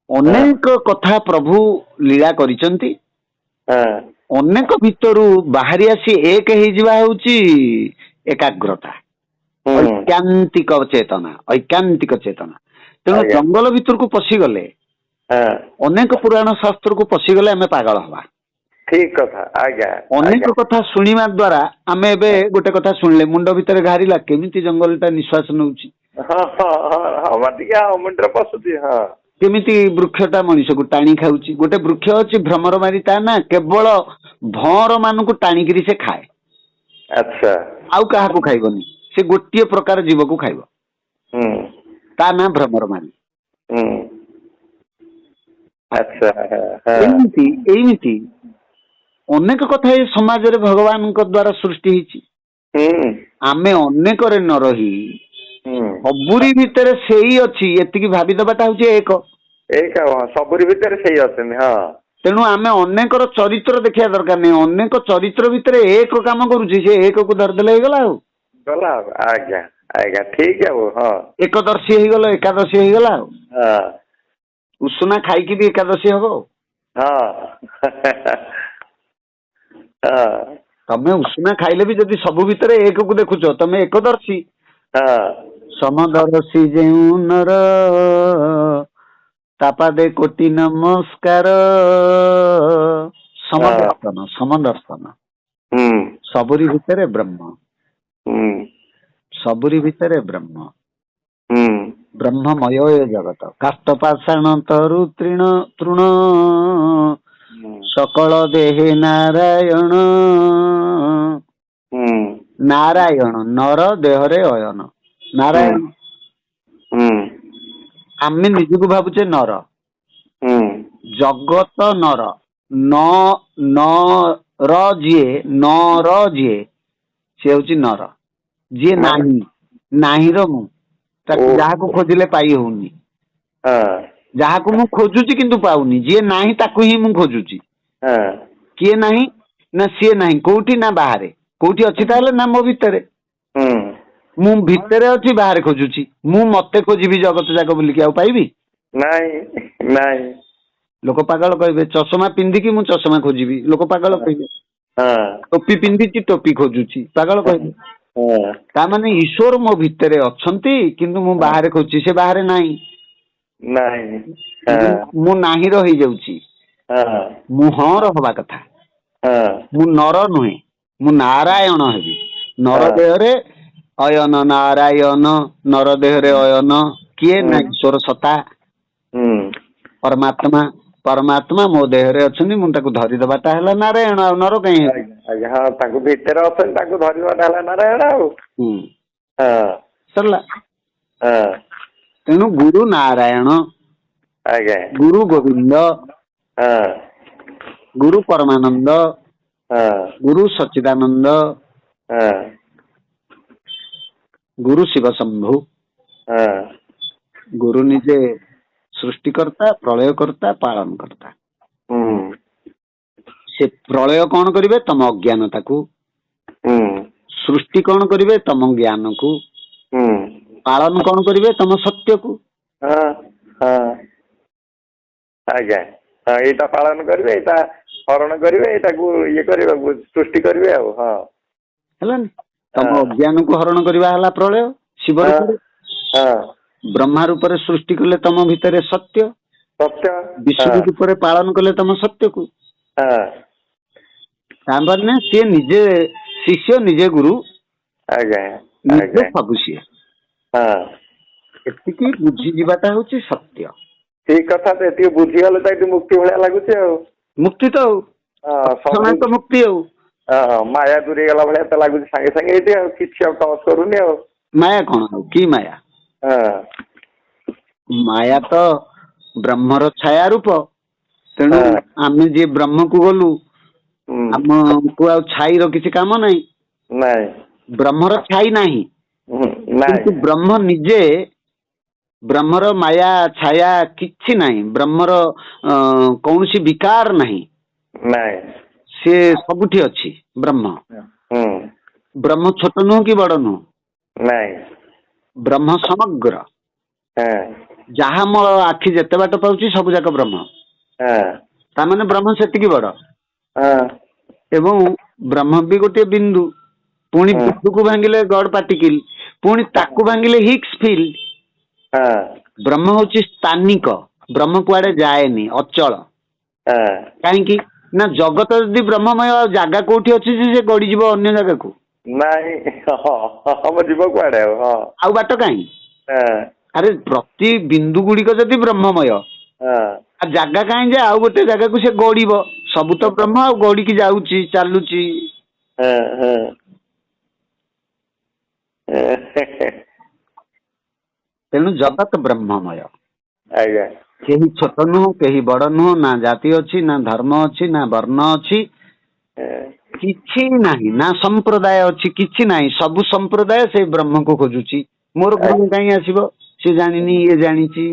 ଅନେକ କଥା ପ୍ରଭୁ ଲୀଳା କରିଛନ୍ତି। ହଁ ଅନେକ ଭିତରୁ ବାହାରି ଆସି ଏକ ହେଇଯିବା ହଉଛି ଏକାଗ୍ରତା, ହୁଁ ଐକାନ୍ତିକ ଚେତନା, ଐକାନ୍ତିକ ଚେତନା। ତେଣୁ ଆଜ୍ଞା ଜଙ୍ଗଲ ଭିତରକୁ ପଶିଗଲେ, ହଁ ଅନେକ ପୁରାଣ ଶାସ୍ତ୍ରକୁ ପଶିଗଲେ ଆମେ ପାଗଳ ହବା। ଠିକ କଥା ଆଜ୍ଞା ଆଜ୍ଞା ଅନେକ କଥା ଶୁଣିବା ଦ୍ଵାରା ଆମେ ଏବେ ଗୋଟେ କଥା ଶୁଣିଲେ ମୁଣ୍ଡ ଭିତରେ ଘାରିଲା, କେମିତି ଜଙ୍ଗଲ ଟା ନିଶ୍ୱାସ ନଉଛି, ହଁ ହଁ ହଁ ହଁ ଟିକେ ମୁଣ୍ଡରେ ପଶୁଛି। ହଁ କେମିତି ବୃକ୍ଷ ଟା ମଣିଷକୁ ଟାଣି ଖାଉଛି। ଗୋଟେ ବୃକ୍ଷ ଅଛି ଭ୍ରମର ମାରି, ତା ନା କେବଳ ଭଁର ମାନଙ୍କୁ ଟାଣିକିରି ସେ ଖାଏ, ଆଚ୍ଛା ଆଉ କାହାକୁ ଖାଇବନି। ସେ ଗୋଟିଏ ପ୍ରକାର ଜୀବକୁ ଖାଇବ, ହୁଁ ତା ନାଁ ଭ୍ରମର ମାରି। ହୁଁ ଆଚ୍ଛା ହଁ ଏମିତି ଅନେକ କଥା ଏ ସମାଜରେ ଭଗବାନଙ୍କ ଦ୍ଵାରା ସୃଷ୍ଟି ହେଇଛି। ହୁଁ ଆମେ ଅନେକରେ ନ ରହି ହୁଁ ସବୁରି ଭିତରେ ସେଇ ଅଛି, ଏତିକି ଭାବିଦବାଟା ହଉଛି ଏକ। ଏଇଟା ସବୁରି ଭିତରେ ସେଇ ଅଛନ୍ତି। ହଁ ତେଣୁ ଆମେ ଅନେକର ଚରିତ୍ର ଦେଖିବା ଦରକାର ନାହିଁ, ଅନେକ ଚରିତ୍ର ଭିତରେ ଏକ କାମ କରୁଛି, ସେ ଏକକୁ ଧରିଦେଲେ ହେଇଗଲା। ଆଉ ଗଲା ଆଜ୍ଞା ଆଜ୍ଞା ଠିକ ଆଉ ହଁ ଏକଦର୍ଶୀ ହେଇଗଲ, ଏକାଦଶୀ ହେଇଗଲା। ଆଉ ହଁ ଉଷୁନା ଖାଇକି ବି ଏକାଦଶୀ ହବ। ହଁ ହଁ ତମେ ଉଷୁନା ଖାଇଲେ ବି ଯଦି ସବୁ ଭିତରେ ଏକକୁ ଦେଖୁଛ, ତମେ ଏକଦର୍ଶୀ। ହଁ ସମଦର୍ଶୀ ଯେଉଁ ନର, ତା ପାଦେ କୋଟି ନମସ୍କାର। ହଁ ସମଦର୍ଶନ, ସମଦର୍ଶନ, ହୁଁ ସବୁରି ଭିତରେ ବ୍ରହ୍ମ, ହୁଁ ସବୁରି ଭିତରେ ବ୍ରହ୍ମ। ହୁଁ ବ୍ରହ୍ମମୟ ଏ ଜଗତ। କାଷ୍ଠ ପାଷାଣ ତରୁ ତୃଣ ହୁଁ ସକଳ ଦେହେ ନାରାୟଣ। ହୁଁ ନାରାୟଣ, ନର ଦେହରେ ଅୟନ, ହୁଁ ନାରାୟଣ। ହୁଁ ଆମେ ନିଜକୁ ଭାବୁଛେ ନର, ହୁଁ ଜଗତ ନର। ନ ଯିଏ, ନର ଯିଏ, ସେ ହଉଛି ନର। ଯିଏ ମାନେ ନାହିଁ, ନାହିଁର ମୁଁ, ଓ ତାକୁ ଯାହାକୁ ଖୋଜିଲେ ପାଇ ହଉନି। ହଁ ଯାହାକୁ ମୁଁ ଖୋଜୁଛି କିନ୍ତୁ ପାଉନି, ଯିଏ ନାହିଁ ତାକୁ ହିଁ ମୁଁ ଖୋଜୁଛି। ହଁ କିଏ ନାହିଁ ନା ସିଏ ନାହିଁ, କୋଉଠି ନା ବାହାରେ। କୋଉଠି ଅଛି ତାହେଲେ ନା ମୋ ଭିତରେ। ହୁଁ ମୁଁ ଭିତରେ ଅଛି, ବାହାରେ ଖୋଜୁଛି। ମୁଁ ମତେ ଖୋଜିବି ଜଗତ ଯାକ ବୁଲିକି, ଆଉ ପାଇବି? ନାଇଁ ନାଇଁ ଲୋକ ପାଗଳ କହିବେ। ଚଷମା ପିନ୍ଧିକି ମୁଁ ଚଷମା ଖୋଜିବି, ଲୋକ ପାଗଳ କହିବେ। ହଁ ଟୋପି ପିନ୍ଧିଛି, ଟୋପି ଖୋଜୁଛି, ପାଗଳ କହିବେ। ହଁ ତାମାନେ ଈଶ୍ୱର ମୋ ଭିତରେ ଅଛନ୍ତି, କିନ୍ତୁ ମୁଁ ହଁ ବାହାରେ ଖୋଜୁଛି, ସେ ବାହାରେ ନାହିଁ। ନାଇଁ ହଁ ମୁଁ ନାହିଁ ର ହେଇଯାଉଛି, ହଁ ମୁଁ ହଁ ର ହବା କଥା। ହଁ ମୁଁ ନର ନୁହେଁ, ମୁଁ ନାରାୟଣ ହେବି। ନର ହଁ ଦେହରେ ଅୟନ, ନାରାୟଣ, ନର ଦେହରେ ଅୟନ। କିଏ ନା ଈଶ୍ୱର ସତା, ହୁଁ ପରମାତ୍ମା, परमात्मा मो देहरे अछंती मु ताकू धरिदबाटा हैला नारायण आ नर कहीं हेबी। ଆଜ୍ଞା ହଁ ତାଙ୍କୁ ଭିତରେ ଅଛନ୍ତି ତାଙ୍କୁ ଧରିବାଟା ହେଲା ନାରାୟଣ ଆଉ। ହଁ सरला ହଁ तेणु गुरु नारायण ଆଜ୍ଞା गुरु गोविंद ହଁ गुरु परमानंद ହଁ गुरु सच्चिदानंद ହଁ गुरु शिव शंभु ହଁ गुरु निजे सृष्टिकर्ता प्रलयकर्ता पालन करता। ହୁଁ से प्रलय कौन करिवे तम अज्ञानता को, ହୁଁ सृष्टि कौन करिवे तम ज्ञान को, ହୁଁ पालन कौन करिवे तम सत्य को। ହଁ ହଁ ଆଜ୍ଞା ହଁ ଏଇଟା ପାଳନ କରିବେ ଏଇଟା ହରଣ କରିବେ ଏଇଟାକୁ ଇଏ କରିବେ ସୃଷ୍ଟି କରିବେ ଆଉ। ହଁ हेलानी तम ହଁ अज्ञान को हरण करवा हला प्रलय शिव ହଁ रूप ହଁ ब्रह्मा रूप सृष्टि कले तम भितर सत्य, ସତ୍ୟ ହଁ विष्णु रूप पालन कले तम सत्य को। ହଁ तांबरने से निजे शिष्य निजे गुरु ଆଜ୍ଞା निजे ଆଜ୍ଞା सबु सी ହଁ एतिकी बुझी जीवाटा होची सत्य। ଠିକ କଥା ତ ଏତିକି ବୁଝିଗଲେ ତ ଏଠି ମୁକ୍ତି ଭଳିଆ ଲାଗୁଛି ଆଉ। मुक्ति तो ହଁ ସବୁ क्षण तो मुक्ति हो। ହଁ ମାୟା ଦୂରେଇ ଗଲା ଭଳିଆ ତ ଲାଗୁଛି ସାଙ୍ଗେ ସାଙ୍ଗେ ଏଇଠି ଆଉ କିଛି ଆଉ ଟଚ୍ କରୁନି ଆଉ। माया कौन हो कि माया ହଁ माया तो ब्रह्मर छाया रूप। तेणु ହଁ आमे जे ब्रह्म को गलु ହୁଁ आमको आ छाई रो किसी काम नहीं। ନାଇଁ ब्रह्मर छाई नहीं ନାଇଁ किंतु ब्रह्म निजे ब्रह्मर माया छाया किछि नहीं। ब्रह्मर कौनसी विकार नहीं। ନାଇଁ से सबुठी अच्छी ब्रह्म। ହୁଁ ब्रह्म छोट नुह कि बड़ नुह, ନାଇଁ ब्रह्म समग्र। ହଁ जहा मो आखि जेते बाट पाउची सब जाक ब्रह्म। ହଁ तामाने ब्रह्म सेतिकी बड़ ହଁ एवं ब्रह्म भी गोटे बिंदु। पुणी ହଁ बिंदु को भांगिले गॉड पार्टिकल, पुणी ताकू भांगिले हिग्स फील्ड। ହଁ ब्रह्म होची स्थानिक, ब्रह्म कुआडे जाएनी अचल। ହଁ कहीं ना जगत यदि ब्रह्ममय जगह कोठी अच्छी से गड़ी जीव अन्य जगह को। ନାଇଁ ହବ ଯିବ କୁଆଡେ ଆଉ। ହଁ आउ बाट कहीं ହଁ अरे प्रति बिंदु गुड़िक जदि ब्रह्ममय ହଁ जगह कहीं जे आउ गोटे जगह को से गड़ब सब तो ब्रह्म आ गड़िकी जाऊँची चलुची। ହଁ ହଁ तेणु जगत ब्रह्ममय। ଆଜ୍ଞା केही छोट नुह केही बड़ नुह, ना जाति अच्छी ना धर्म अच्छी ना वर्ण अच्छी किछि नाही, ना संप्रदाय अच्छी किछि नाही। सबु संप्रदाय से ब्रह्म को खोजुची। मोर गुरु कहीं आसीबो से जानिनी ये जानिची,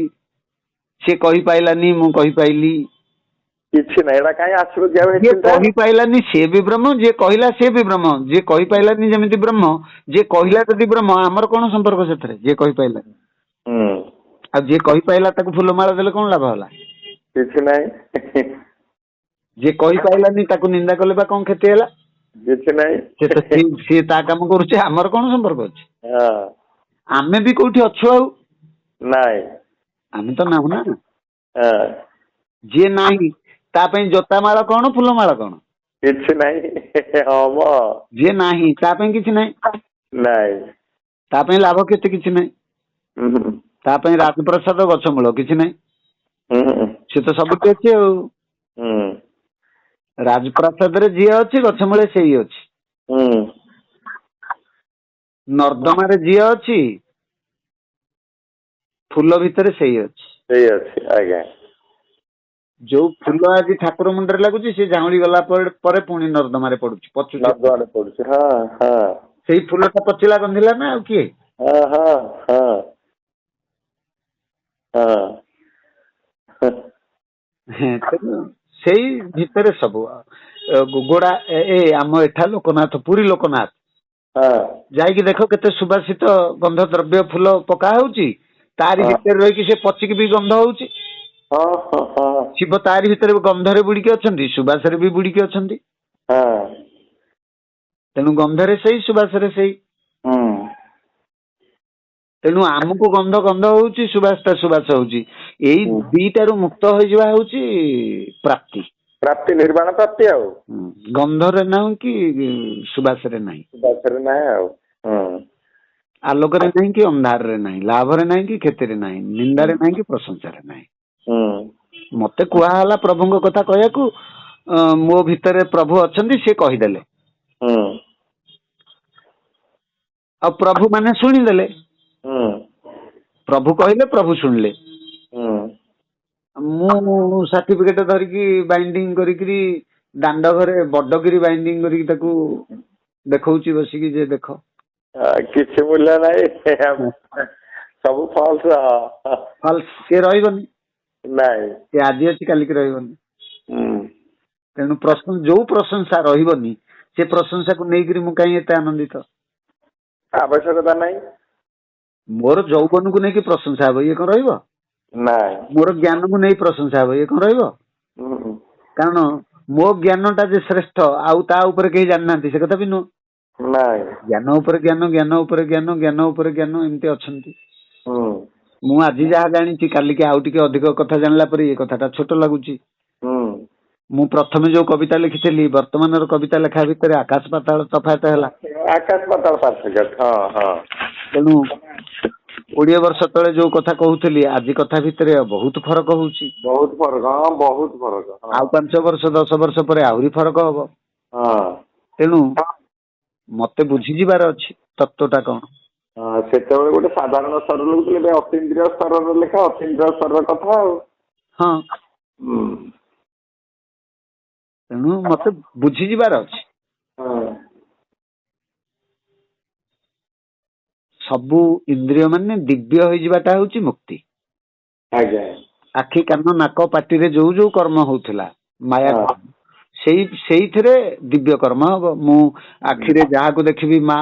से कहि पाइलानी मु कहि पाइली। କିଛି ନାହିଁ ଏଇଟା କାହିଁ ଆସିବ କି ଆଉ जे ଚିନ୍ତା। कहि पाइलानी से भी ब्रह्म, जे कहिला से भी ब्रह्म। जे कहि पाइलानी जेमिति ब्रह्म, जे कहिला जदि ब्रह्म हमर कोन संपर्क सेथरे। जे कहि पाइला ହୁଁ आ जे कहि पाइला ताकू फूलमाला देले कोन लाभ होला। କିଛି ନାହିଁ जे कहि पाइलानी ताकू निंदा कले बा कोन क्षति होला। କିଛି ନାହିଁ। से तो सी ता काम करूचे हमर कोन संपर्क अछि। ହଁ आमे भी कोठी अछु आउ ନାଇଁ आमे तो नाहु ना। ହଁ जे नाही ता पई जोता माला कोन फूलमाला कोन। କିଛି ନାହିଁ ହବ जे नाही ता पई किछि नाही। ନାଇଁ ता पई लाभ केते किछि नाही। ହୁଁ ता पई राजप्रसाद गछ मूल किछि नाही। ହୁଁ से तो सबुठी अछि आउ। ହୁଁ राजप्रसाद रे जी अछि गछ मूले सेही अछि। ହୁଁ नर्दमा रे जी अछि फूल भितर सेही अछि। ସେଇ ଅଛି ଆଜ୍ଞା जो फूल आज ठाकुर मुंडरे लागुची से झाउली गला पर पुणी नर्दमा रे पडुची पचुची। ନର୍ଦ୍ଦମାରେ ପଡୁଛି। ହଁ ହଁ सेही फूलटा पचिला गंधिला ना आउ किए। ହଁ ହଁ ହଁ ହଁ ସେଇ ଭିତରେ ସବୁ ଗୋଡା ଏ ଆମ ଏଠା ଲୋକନାଥ ପୁରୀ ଲୋକନାଥ ହଁ ଯାଇକି ଦେଖ କେତେ ସୁବାସିତ ଗନ୍ଧ ଦ୍ରବ୍ୟ ଫୁଲ ପକା ହଉଛି। ତାରି ଭିତରେ ରହିକି ସେ ପଚିକି ବି ଗନ୍ଧ ହଉଛି। ହଁ ହଁ ହଁ ଶିବ ତାରି ଭିତରେ ଗନ୍ଧରେ ବୁଡିକି ଅଛନ୍ତି, ସୁବାସରେ ବି ବୁଡିକି ଅଛନ୍ତି। ହଁ ତେଣୁ ଗନ୍ଧରେ ସେଇ ସୁବାସରେ ସେଇ। ହୁଁ ତେଣୁ ଆମକୁ ଗନ୍ଧ ଗନ୍ଧ ହଉଛି, ସୁବାସଟା ସୁବାସ ହଉଛି। ଏଇ ଦିଟାରୁ ମୁକ୍ତ ହୋଇଯିବା ହଉଛି ପ୍ରାପ୍ତି। ପ୍ରାପ୍ତି ନିର୍ବାଣ ପ୍ରାପ୍ତି ଆଉ। ଗନ୍ଧରେ ନାହିଁ କି ସୁବାସରେ ନାହିଁ, ବାସରେ ନାହିଁ ଆଉ। ଆଲୋକରେ ନାହିଁ କି ଅନ୍ଧାରରେ ନାହିଁ, ଲାଭରେ ନାହିଁ କି କ୍ଷତିରେ ନାହିଁ, ନିନ୍ଦାରେ ନାହିଁ କି ପ୍ରଶଂସାରେ ନାହିଁ। ହୁଁ ମତେ କୁହାହେଲା ପ୍ରଭୁଙ୍କ କଥା କହିବାକୁ, ମୋ ଭିତରେ ପ୍ରଭୁ ଅଛନ୍ତି ସେ କହିଦେଲେ, ଆଉ ପ୍ରଭୁ ମାନେ ଶୁଣିଦେଲେ। ପ୍ରଭୁ କହିଲେ ପ୍ରଭୁ ଶୁଣିଲେ। ମୁଁ ସାର୍ଟିଫିକେଟ ଧରିକି ବାଇଣ୍ଡିଂ କରିକିରି ଦାଣ୍ଡ ଘରେ ବଡକିରି ବାଇଣ୍ଡିଂ କରିକି ତାକୁ ଦେଖଉଛି ବସିକି, ଯେ ଦେଖ କିଛି ମୂଲ୍ୟ ନାହିଁ, ସବୁ ଫଲ୍ସ। ଫଲ୍ସ, ସିଏ ରହିବନି, ନାଇଁ ସେ ଆଜି ଅଛି କାଲିକି ରହିବନି। ତେଣୁ ଯୋଉ ପ୍ରଶଂସା ରହିବନି ସେ ପ୍ରଶଂସାକୁ ନେଇକରି ମୁଁ କାହିଁ ଏତେ ଆନନ୍ଦିତ? ଆବଶ୍ୟକତା ନାହିଁ। ମୋର ଯୌବନକୁ ନେଇକି ପ୍ରଶଂସା ହବ, ଇଏ କଣ ରହିବ? ନାଇଁ। ମୋର ଜ୍ଞାନକୁ ନେଇ ପ୍ରଶଂସା ହବ, ଇଏ କଣ ରହିବ? କାରଣ ମୋ ଜ୍ଞାନଟା ଯେ ଶ୍ରେଷ୍ଠ ଆଉ ତା ଉପରେ କେହି ଜାଣିନାହାନ୍ତି ସେ କଥା ବି ନୁହଁ। ନାଇଁ। ଜ୍ଞାନ ଉପରେ ଜ୍ଞାନ, ଜ୍ଞାନ ଉପରେ ଜ୍ଞାନ, ଜ୍ଞାନ ଉପରେ ଜ୍ଞାନ, ଏମିତି ଅଛନ୍ତି। ମୁଁ ଆଜି ଯାହା ଜାଣିଛି କାଲିକି ଆଉ ଟିକେ ଅଧିକ କଥା ଜାଣିଲା ପରେ ଏ କଥାଟା ଛୋଟ ଲାଗୁଛି। ମୁଁ ପ୍ରଥମେ ଯୋଉ କବିତା ଲେଖିଥିଲି, ବର୍ତ୍ତମାନର କବିତା ଲେଖା ଭିତରେ ଆକାଶ ପାତାଳ ତଫାତ ହେଲା। ଆକାଶ ପାତାଳ ପାର୍ଥକ୍ୟ। ତେଣୁ 20 ବର୍ଷ ତଳେ ଯୋଉ କଥା କହୁଥିଲି ଆଜି କଥା ଭିତରେ ବହୁତ ଫରକ ହଉଛି। ବହୁତ ଫରକ, ବହୁତ ଫରକ। ଆଉ 5 ବର୍ଷ 10 ବର୍ଷ ପରେ ଆହୁରି ଫରକ ହବ। ତେଣୁ ମତେ ବୁଝିଯିବାର ଅଛି ତତ୍ଵଟା କଣ। ସେତେବେଳେ ଗୋଟେ ସାଧାରଣ ସ୍ତର ଲେଖୁଥିଲେ, ଏବେ ଅତୀନ୍ଦ୍ରିୟ ସ୍ତରର ଲେଖା, ଅତୀନ୍ଦ୍ରିୟ ସ୍ତରର କଥା ଆଉ। ହଁ। ତେଣୁ ମତେ ବୁଝିଯିବାର ଅଛି। ସବୁ ଇନ୍ଦ୍ରିୟ ମାନେ ଦିବ୍ୟ ହେଇଯିବାଟା ହଉଛି ମୁକ୍ତି। ଆଜ୍ଞା। ଆଖି କାନ ନାକ ପାଟିରେ ଯୋଉ ଯୋଉ କର୍ମ ହଉଥିଲା ମାୟା, ସେଇଥିରେ ଦିବ୍ୟ କର୍ମ ହବ। ମୁଁ ଆଖିରେ ଯାହାକୁ ଦେଖିବି ମା,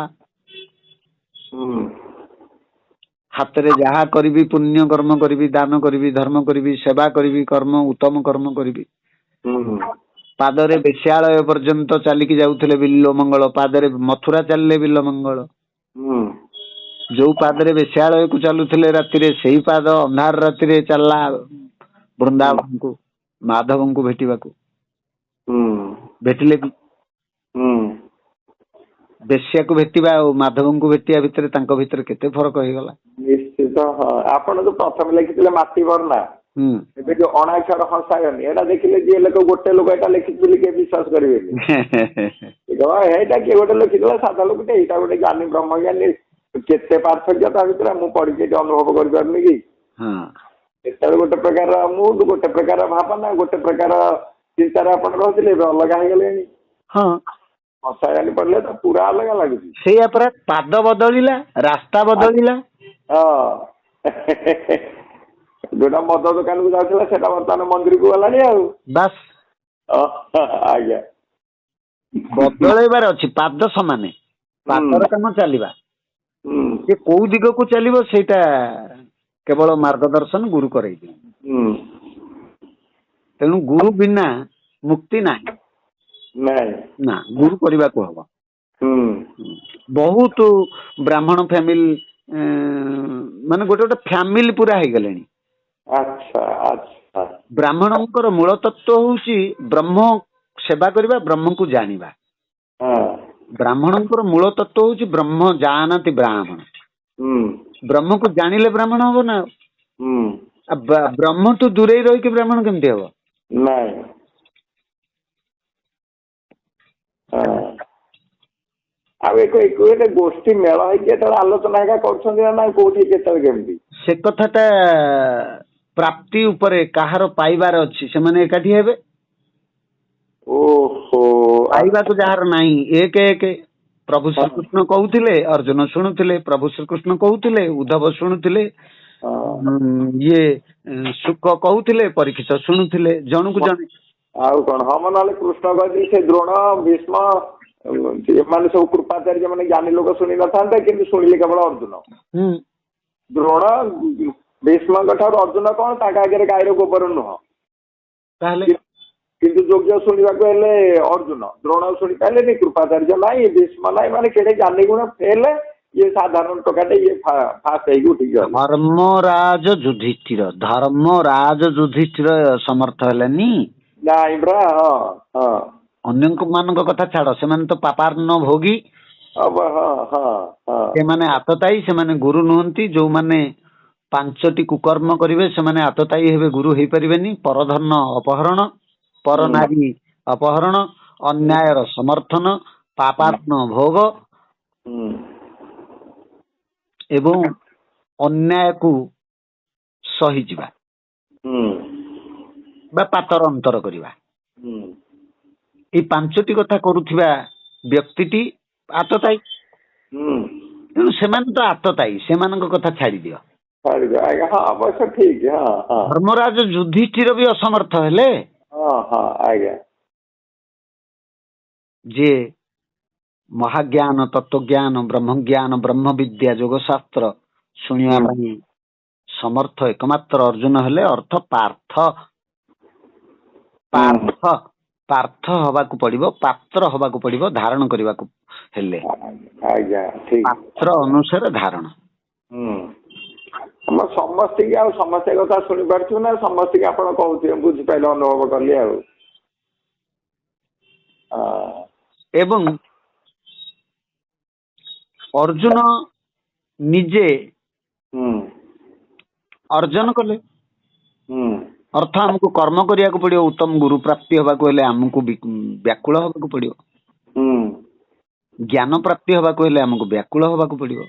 ହାତରେ ଯାହା କରିବି ପୁଣ୍ୟ କର୍ମ କରିବି, ଦାନ କରିବି, ଧର୍ମ କରିବି, ସେବା କରିବି, କର୍ମ ଉତ୍ତମ କର୍ମ କରିବି। ପାଦରେ ବେଶ୍ୟାଳୟ ପର୍ଯ୍ୟନ୍ତ ଚାଲିକି ଯାଉଥିଲେ ବିଲ୍ଲ ମଙ୍ଗଳ, ପାଦରେ ମଥୁରା ଚାଲିଲେ ବିଲ୍ଲ ମଙ୍ଗଳ। ଯୋଉ ପାଦରେ ବେଶ୍ୟାଳୟକୁ ଚାଲୁଥିଲେ ରାତିରେ, ସେଇ ପାଦ ଅନ୍ଧାର ରାତିରେ ଚାଲିଲା ବୃନ୍ଦାବନକୁ ମାଧବଙ୍କୁ ଭେଟିବାକୁ। ଭେଟିଲେ ବି ବେଶ୍ୟାକୁ ଭେଟିବା ଆଉ ମାଧବଙ୍କୁ ଭେଟିବା ଭିତରେ, ତାଙ୍କ ଭିତରେ କେତେ ଫରକ ହେଇଗଲା। ନିଶ୍ଚିତ। ଆପଣ ଯୋଉ ପ୍ରଥମେ ଲେଖିଥିଲେ ମାଟି ବର୍ଣ୍ଣା, ଏବେ ଯୋଉ ଅଣାକ୍ଷର ହସାୟନି, ଏଇଟା ଦେଖିଲେ ଯିଏ ଲୋକ ଗୋଟେ ଲୋକ ଏଇଟା ଲେଖିଛି ବୋଲି କିଏ ବିଶ୍ୱାସ କରିବେନି। ଏଇଟା କିଏ ଗୋଟେ ଲେଖିଥିଲା ସାଧା ଲୋକଟେ, ଏଇଟା ଗୋଟେ ଜ୍ଞାନୀ ବ୍ରହ୍ମଜ୍ଞାନୀ, କେତେ ପାର୍ଥକ୍ୟ ତା ଭିତରେ ମୁଁ ପଢିକି ଏଠି ଅନୁଭବ କରିପାରୁନି କି। ସେତେବେଳେ ଗୋଟେ ପ୍ରକାର ମୁଡ୍, ଗୋଟେ ପ୍ରକାର ଭାବନା, ଗୋଟେ ପ୍ରକାର ଚିନ୍ତାରେ ଆପଣ ରହୁଥିଲେ, ଏବେ ଅଲଗା ହେଇଗଲେଣି। ହସାୟନି ପଢିଲେ ତ ପୁରା ଅଲଗା ଲାଗୁଛି। ସେଇଆ ପରା, ପାଦ ବଦଳିଲା, ରାସ୍ତା ବଦଳିଲା। ଯୋଉଟା ମଦ ଦୋକାନକୁ ଯାଉଥିଲା ସେଟା ବର୍ତ୍ତମାନ ମନ୍ଦିରକୁ ଗଲାଣି ଆଉ। ବାସ୍। ଆଜ୍ଞା। ବଦଳେଇବାର ଅଛି, ପାଦ ସମାନେ, ପାଦର କାମ ଚାଲିବା। ସେ କୋଉ ଦିଗକୁ ଚାଲିବ ସେଇଟା କେବଳ ମାର୍ଗଦର୍ଶନ ଗୁରୁ କରେଇଦିଏ। ତେଣୁ ଗୁରୁ ବିନା ମୁକ୍ତି ନାହିଁ। ନା, ଗୁରୁ କରିବାକୁ ହବ। ବହୁତ ବ୍ରାହ୍ମଣ ଫ୍ୟାମିଲି, ମାନେ ଗୋଟେ ଗୋଟେ ଫ୍ୟାମିଲି ପୁରା ହେଇଗଲେଣି। ବ୍ରାହ୍ମଣଙ୍କର ମୂଳ ତତ୍ଵ ହଉଛି ବ୍ରହ୍ମ ସେବା କରିବା, ବ୍ରହ୍ମକୁ ଜାଣିବା। ବ୍ରାହ୍ମଣଙ୍କର ମୂଳ ତତ୍ଵ ହଉଛି ବ୍ରହ୍ମ ଜାନାତି ବ୍ରାହ୍ମଣ। ବ୍ରହ୍ମକୁ ଜାଣିଲେ ବ୍ରାହ୍ମଣ ହବ ନା। ବ୍ରହ୍ମଠୁ ଦୂରେଇ ରହିକି ବ୍ରାହ୍ମଣ କେମିତି ହବ? ଆଉ ଗୋଟେ ଗୋଷ୍ଠୀ ମେଳ ହେଇକି ଯେତେବେଳେ ଆଲୋଚନା ହେକା କରୁଛନ୍ତି ନା ନାଇଁ, କୋଉଠି କେତେବେଳେ କେମିତି? ସେ କଥାଟା ପ୍ରାପ୍ତି ଉପରେ, କାହାର ପାଇବାର ଅଛି ସେମାନେ ଏକାଠି ହେବେ। ପାଇବାକୁ ଯାହାର ନାହିଁ, ଏକ ପ୍ରଭୁ ଶ୍ରୀକୃଷ୍ଣ କହୁଥିଲେ, ଅର୍ଜୁନ ଶୁଣୁଥିଲେ, ପ୍ରଭୁ ଶ୍ରୀକୃଷ୍ଣ କହୁଥିଲେ, ଉଦ୍ଧବ ଶୁଣୁଥିଲେ, ଇଏ ସୁକ କହୁଥିଲେ, ପରୀକ୍ଷିତ ଶୁଣୁଥିଲେ, ଜଣକୁ ଜଣେ। ଆଉ କଣ? ନହେଲେ କୃଷ୍ଣ କହିଥିଲେ ସେ ଦ୍ରୋଣ, ଭୀଷ୍ମ, ଏମାନେ ସବୁ କୃପାଚାର୍ଯ୍ୟ ମାନେ ଜ୍ଞାନୀ ଲୋକ ଶୁଣି ନଥାନ୍ତେ, କିନ୍ତୁ ଶୁଣିଲେ କେବଳ ଅର୍ଜୁନ। ଦ୍ରୋଣ ଭୀଷ୍ମଙ୍କ ଠାରୁ ଅର୍ଜୁନ କଣ, ତାଙ୍କ ଆଗରେ ଗାଈର ଗୋବର ନୁହଁ। ତାହେଲେ କିନ୍ତୁ ଯୋଗ୍ୟ ଶୁଣିବାକୁ ହେଲେ ଅର୍ଜୁନ, ଦ୍ରୋଣ ଶୁଣି ପାରିଲେନି, କୃପାଚାର୍ଯ୍ୟ ନାହିଁ, ଭୀଷ୍ମ ନାହିଁ, ମାନେ କେଡ଼େ ଜ୍ଞାନୀ ଗୁଣ ଫେଲେ, ଇଏ ସାଧାରଣ ଟୋକାଟେ, ଇଏ ଫାଷ୍ଟ ହେଇକି ଉଠିକି ଗଲେ। ଧର୍ମରାଜ ଯୁଧିଷ୍ଠିର ସମର୍ଥ ହେଲେନି। ନାଇଁ ପରା। ଅନ୍ୟ ମାନଙ୍କ କଥା ଛାଡ, ସେମାନେ ତ ପାପାର୍ନ ଭୋଗୀ। ସେମାନେ ଆତତାୟୀ, ସେମାନେ ଗୁରୁ ନୁହନ୍ତି। ଯୋଉମାନେ ପାଞ୍ଚଟି କୁକର୍ମ କରିବେ ସେମାନେ ଆତତାୟୀ ହେବେ, ଗୁରୁ ହେଇପାରିବେନି। ପରଧନ ଅପହରଣ, ପର ନାରୀ ଅପହରଣ, ଅନ୍ୟାୟର ସମର୍ଥନ, ପାପାତ୍ମ ଭୋଗ ଏବଂ ଅନ୍ୟାୟକୁ ସହିଯିବା ବା ପାତର ଅନ୍ତର କରିବା। ଏଇ ପାଞ୍ଚଟି କଥା କରୁଥିବା ବ୍ୟକ୍ତିଟି ଆତତାୟୀ। ତେଣୁ ସେମାନେ ତ ଆତତାୟୀ, ସେମାନଙ୍କ କଥା ଛାଡ଼ିଦିଅ। ଅବଶ୍ୟ ଠିକ। ଧର୍ମରାଜ ଯୁଧିଷ୍ଠିର ବି ଅସମର୍ଥ ହେଲେ। ଆଜ୍ଞା। ଯିଏ ମହାଜ୍ଞାନ, ତତ୍ୱଜ୍ଞାନ, ବ୍ରହ୍ମଜ୍ଞାନ, ବ୍ରହ୍ମ ବିଦ୍ୟା, ଯୋଗଶାସ୍ତ୍ର ଶୁଣିବା ପାଇଁ ସମର୍ଥ ଏକମାତ୍ର ଅର୍ଜୁନ ହେଲେ। ଅର୍ଥ ପାର୍ଥ। ପାର୍ଥ ପାର୍ଥ ହବାକୁ ପଡିବ, ପାତ୍ର ହବାକୁ ପଡିବ, ଧାରଣ କରିବାକୁ ହେଲେ ପାତ୍ର ଅନୁସାରେ ଧାରଣ। ଆମ ସମସ୍ତିକି ଆଉ ସମସ୍ତେ କଥା ଶୁଣିପାରୁଛୁ ନା? ସମସ୍ତିକି ଆପଣ କହୁଥିବେ, ବୁଝିପାରିଲେ, ଅନୁଭବ କଲି ଆଉ। ଏବଂ ଅର୍ଜୁନ ନିଜେ ଅର୍ଜନ କଲେ। ଅର୍ଥ ଆମକୁ କର୍ମ କରିବାକୁ ପଡିବ। ଉତ୍ତମ ଗୁରୁ ପ୍ରାପ୍ତି ହବାକୁ ହେଲେ ଆମକୁ ବ୍ୟାକୁଳ ହବାକୁ ପଡିବ। ଜ୍ଞାନ ପ୍ରାପ୍ତି ହବାକୁ ହେଲେ ଆମକୁ ବ୍ୟାକୁଳ ହବାକୁ ପଡିବ।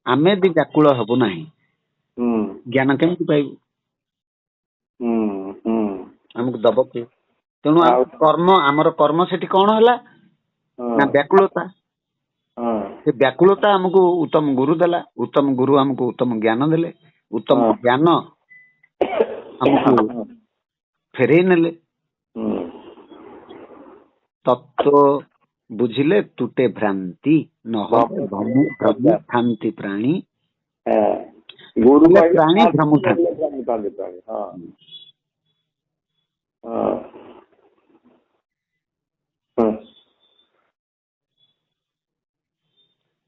ଆମେ ଯଦି ବ୍ୟାକୁଳ ହବୁ ନାହିଁ, ଜ୍ଞାନ କେମିତି ପାଇବୁ? ଆମକୁ ଦବ କିଏ? ତେଣୁ ଆମର କର୍ମ ସେଠି କଣ ହେଲା ନା ବ୍ୟାକୁଳତା। ସେ ବ୍ୟାକୁଳତା ଆମକୁ ଉତ୍ତମ ଗୁରୁ ଦେଲା। ଉତ୍ତମ ଗୁରୁ ଆମକୁ ଉତ୍ତମ ଜ୍ଞାନ ଦେଲେ। ଉତ୍ତମ ଜ୍ଞାନ ଆମକୁ ଫେରେଇ ନେଲେ। ତତ୍ତ୍ୱ ବୁଝିଲେ ତୁଟେ ଭ୍ରାନ୍ତି, ନହେଲେ ଭ୍ରମୁଥାନ୍ତି ପ୍ରାଣୀ। ପ୍ରାଣୀ ଭ୍ରମୁଥାନ୍ତି।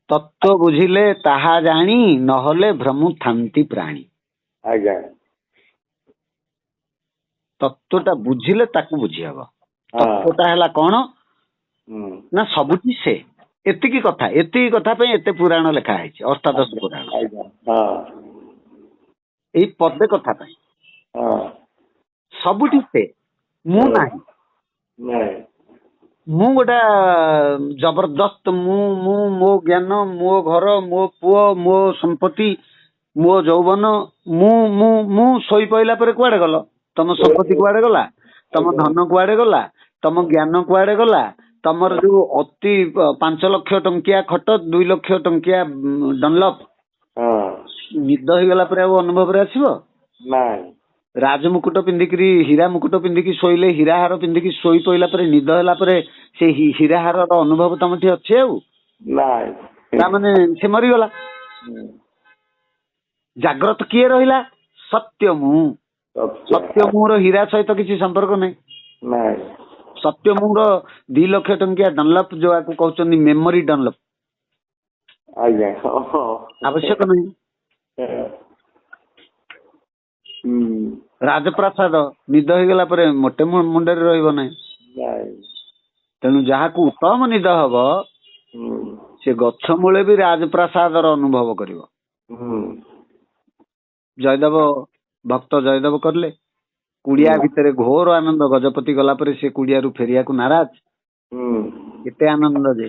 ତତ୍ତ୍ୱ ବୁଝିଲେ ତାହା ଜାଣି, ନହେଲେ ଭ୍ରମୁଥାନ୍ତି ପ୍ରାଣୀ। ତତ୍ତ୍ୱଟା ବୁଝିଲେ ତାକୁ ବୁଝିହବ। ତତ୍ତ୍ୱଟା ହେଲା କଣ ନା ସବୁଠି ସେ। ଏତିକି କଥା ପାଇଁ ଏତେ ପୁରାଣ ଲେଖା ହେଇଛି, ଅଷ୍ଟାଦଶ ପୁରାଣ। ଏଇ ପଦେ କଥା ପାଇଁ ସବୁଠି ସେ, ମୁଁ ନାହିଁ। ମୁଁ ଗୋଟେ ଜବରଦସ୍ତ, ମୁଁ ମୋ ଜ୍ଞାନ, ମୋ ଘର, ମୋ ପୁଅ, ମୋ ସମ୍ପତ୍ତି, ମୋ ଯୌବନ, ମୁଁ ଶୋଇ ପଇଲା ପରେ କୁଆଡେ ଗଲ? ତମ ସମ୍ପତ୍ତି କୁଆଡେ ଗଲା? ତମ ଧନ କୁଆଡେ ଗଲା? ତମ ଜ୍ଞାନ କୁଆଡେ ଗଲା? ତମର ଯୋଉ ଅତି 5 ଲକ୍ଷ ଟଙ୍କିଆ ଖଟ, 2 ଲକ୍ଷ ଟଙ୍କିଆ ଡନଲପ ନିଦ ହେଇଗଲା ପରେ ଆଉ ଅନୁଭବରେ ଆସିବ? ରାଜମୁକୁଟ ପିନ୍ଧିକିରି, ହୀରା ମୁକୁଟ ପିନ୍ଧିକି ଶୋଇଲେ, ହୀରାହାର ପିନ୍ଧିକି ଶୋଇ ପଇଲା ପରେ, ନିଦ ହେଲା ପରେ ସେ ହୀରାହାରର ଅନୁଭବ ତମଠି ଅଛି ଆଉ? ତାମାନେ ସେ ମରିଗଲା। ଜାଗ୍ରତ କିଏ ରହିଲା? ସତ୍ୟ ମୁଁ। ସତ୍ୟ ମୁଁର ହୀରା ସହିତ କିଛି ସମ୍ପର୍କ ନାହିଁ। ସତ୍ୟ ମୁଁର 2 ଲକ୍ଷ ଟଙ୍କିଆ ଡନଲପ ଯୋଉକୁ କହୁଛନ୍ତି ମେମୋରି ଡନଲପ, ଆବଶ୍ୟକ ନାହିଁ। ରାଜପ୍ରାସାଦ ନିଦ ହେଇଗଲା ପରେ ମୋଟେ ମୁଣ୍ଡରେ ରହିବ ନାହିଁ। ତେଣୁ ଯାହାକୁ ଉତ୍ତମ ନିଦ ହବ, ସେ ଗଛ ମୂଳେ ବି ରାଜପ୍ରାସାଦର ଅନୁଭବ କରିବ। ଜୟଦେବ ଭକ୍ତ ଜୟଦେବ କରିଲେ। କୁଡିଆ ଭିତରେ ଘୋର ଆନନ୍ଦ। ଗଜପତି ଗଲା ପରେ ସେ କୁଡିଆରୁ ଫେରିବାକୁ ନାରାଜ। କେତେ ଆନନ୍ଦ ଯେ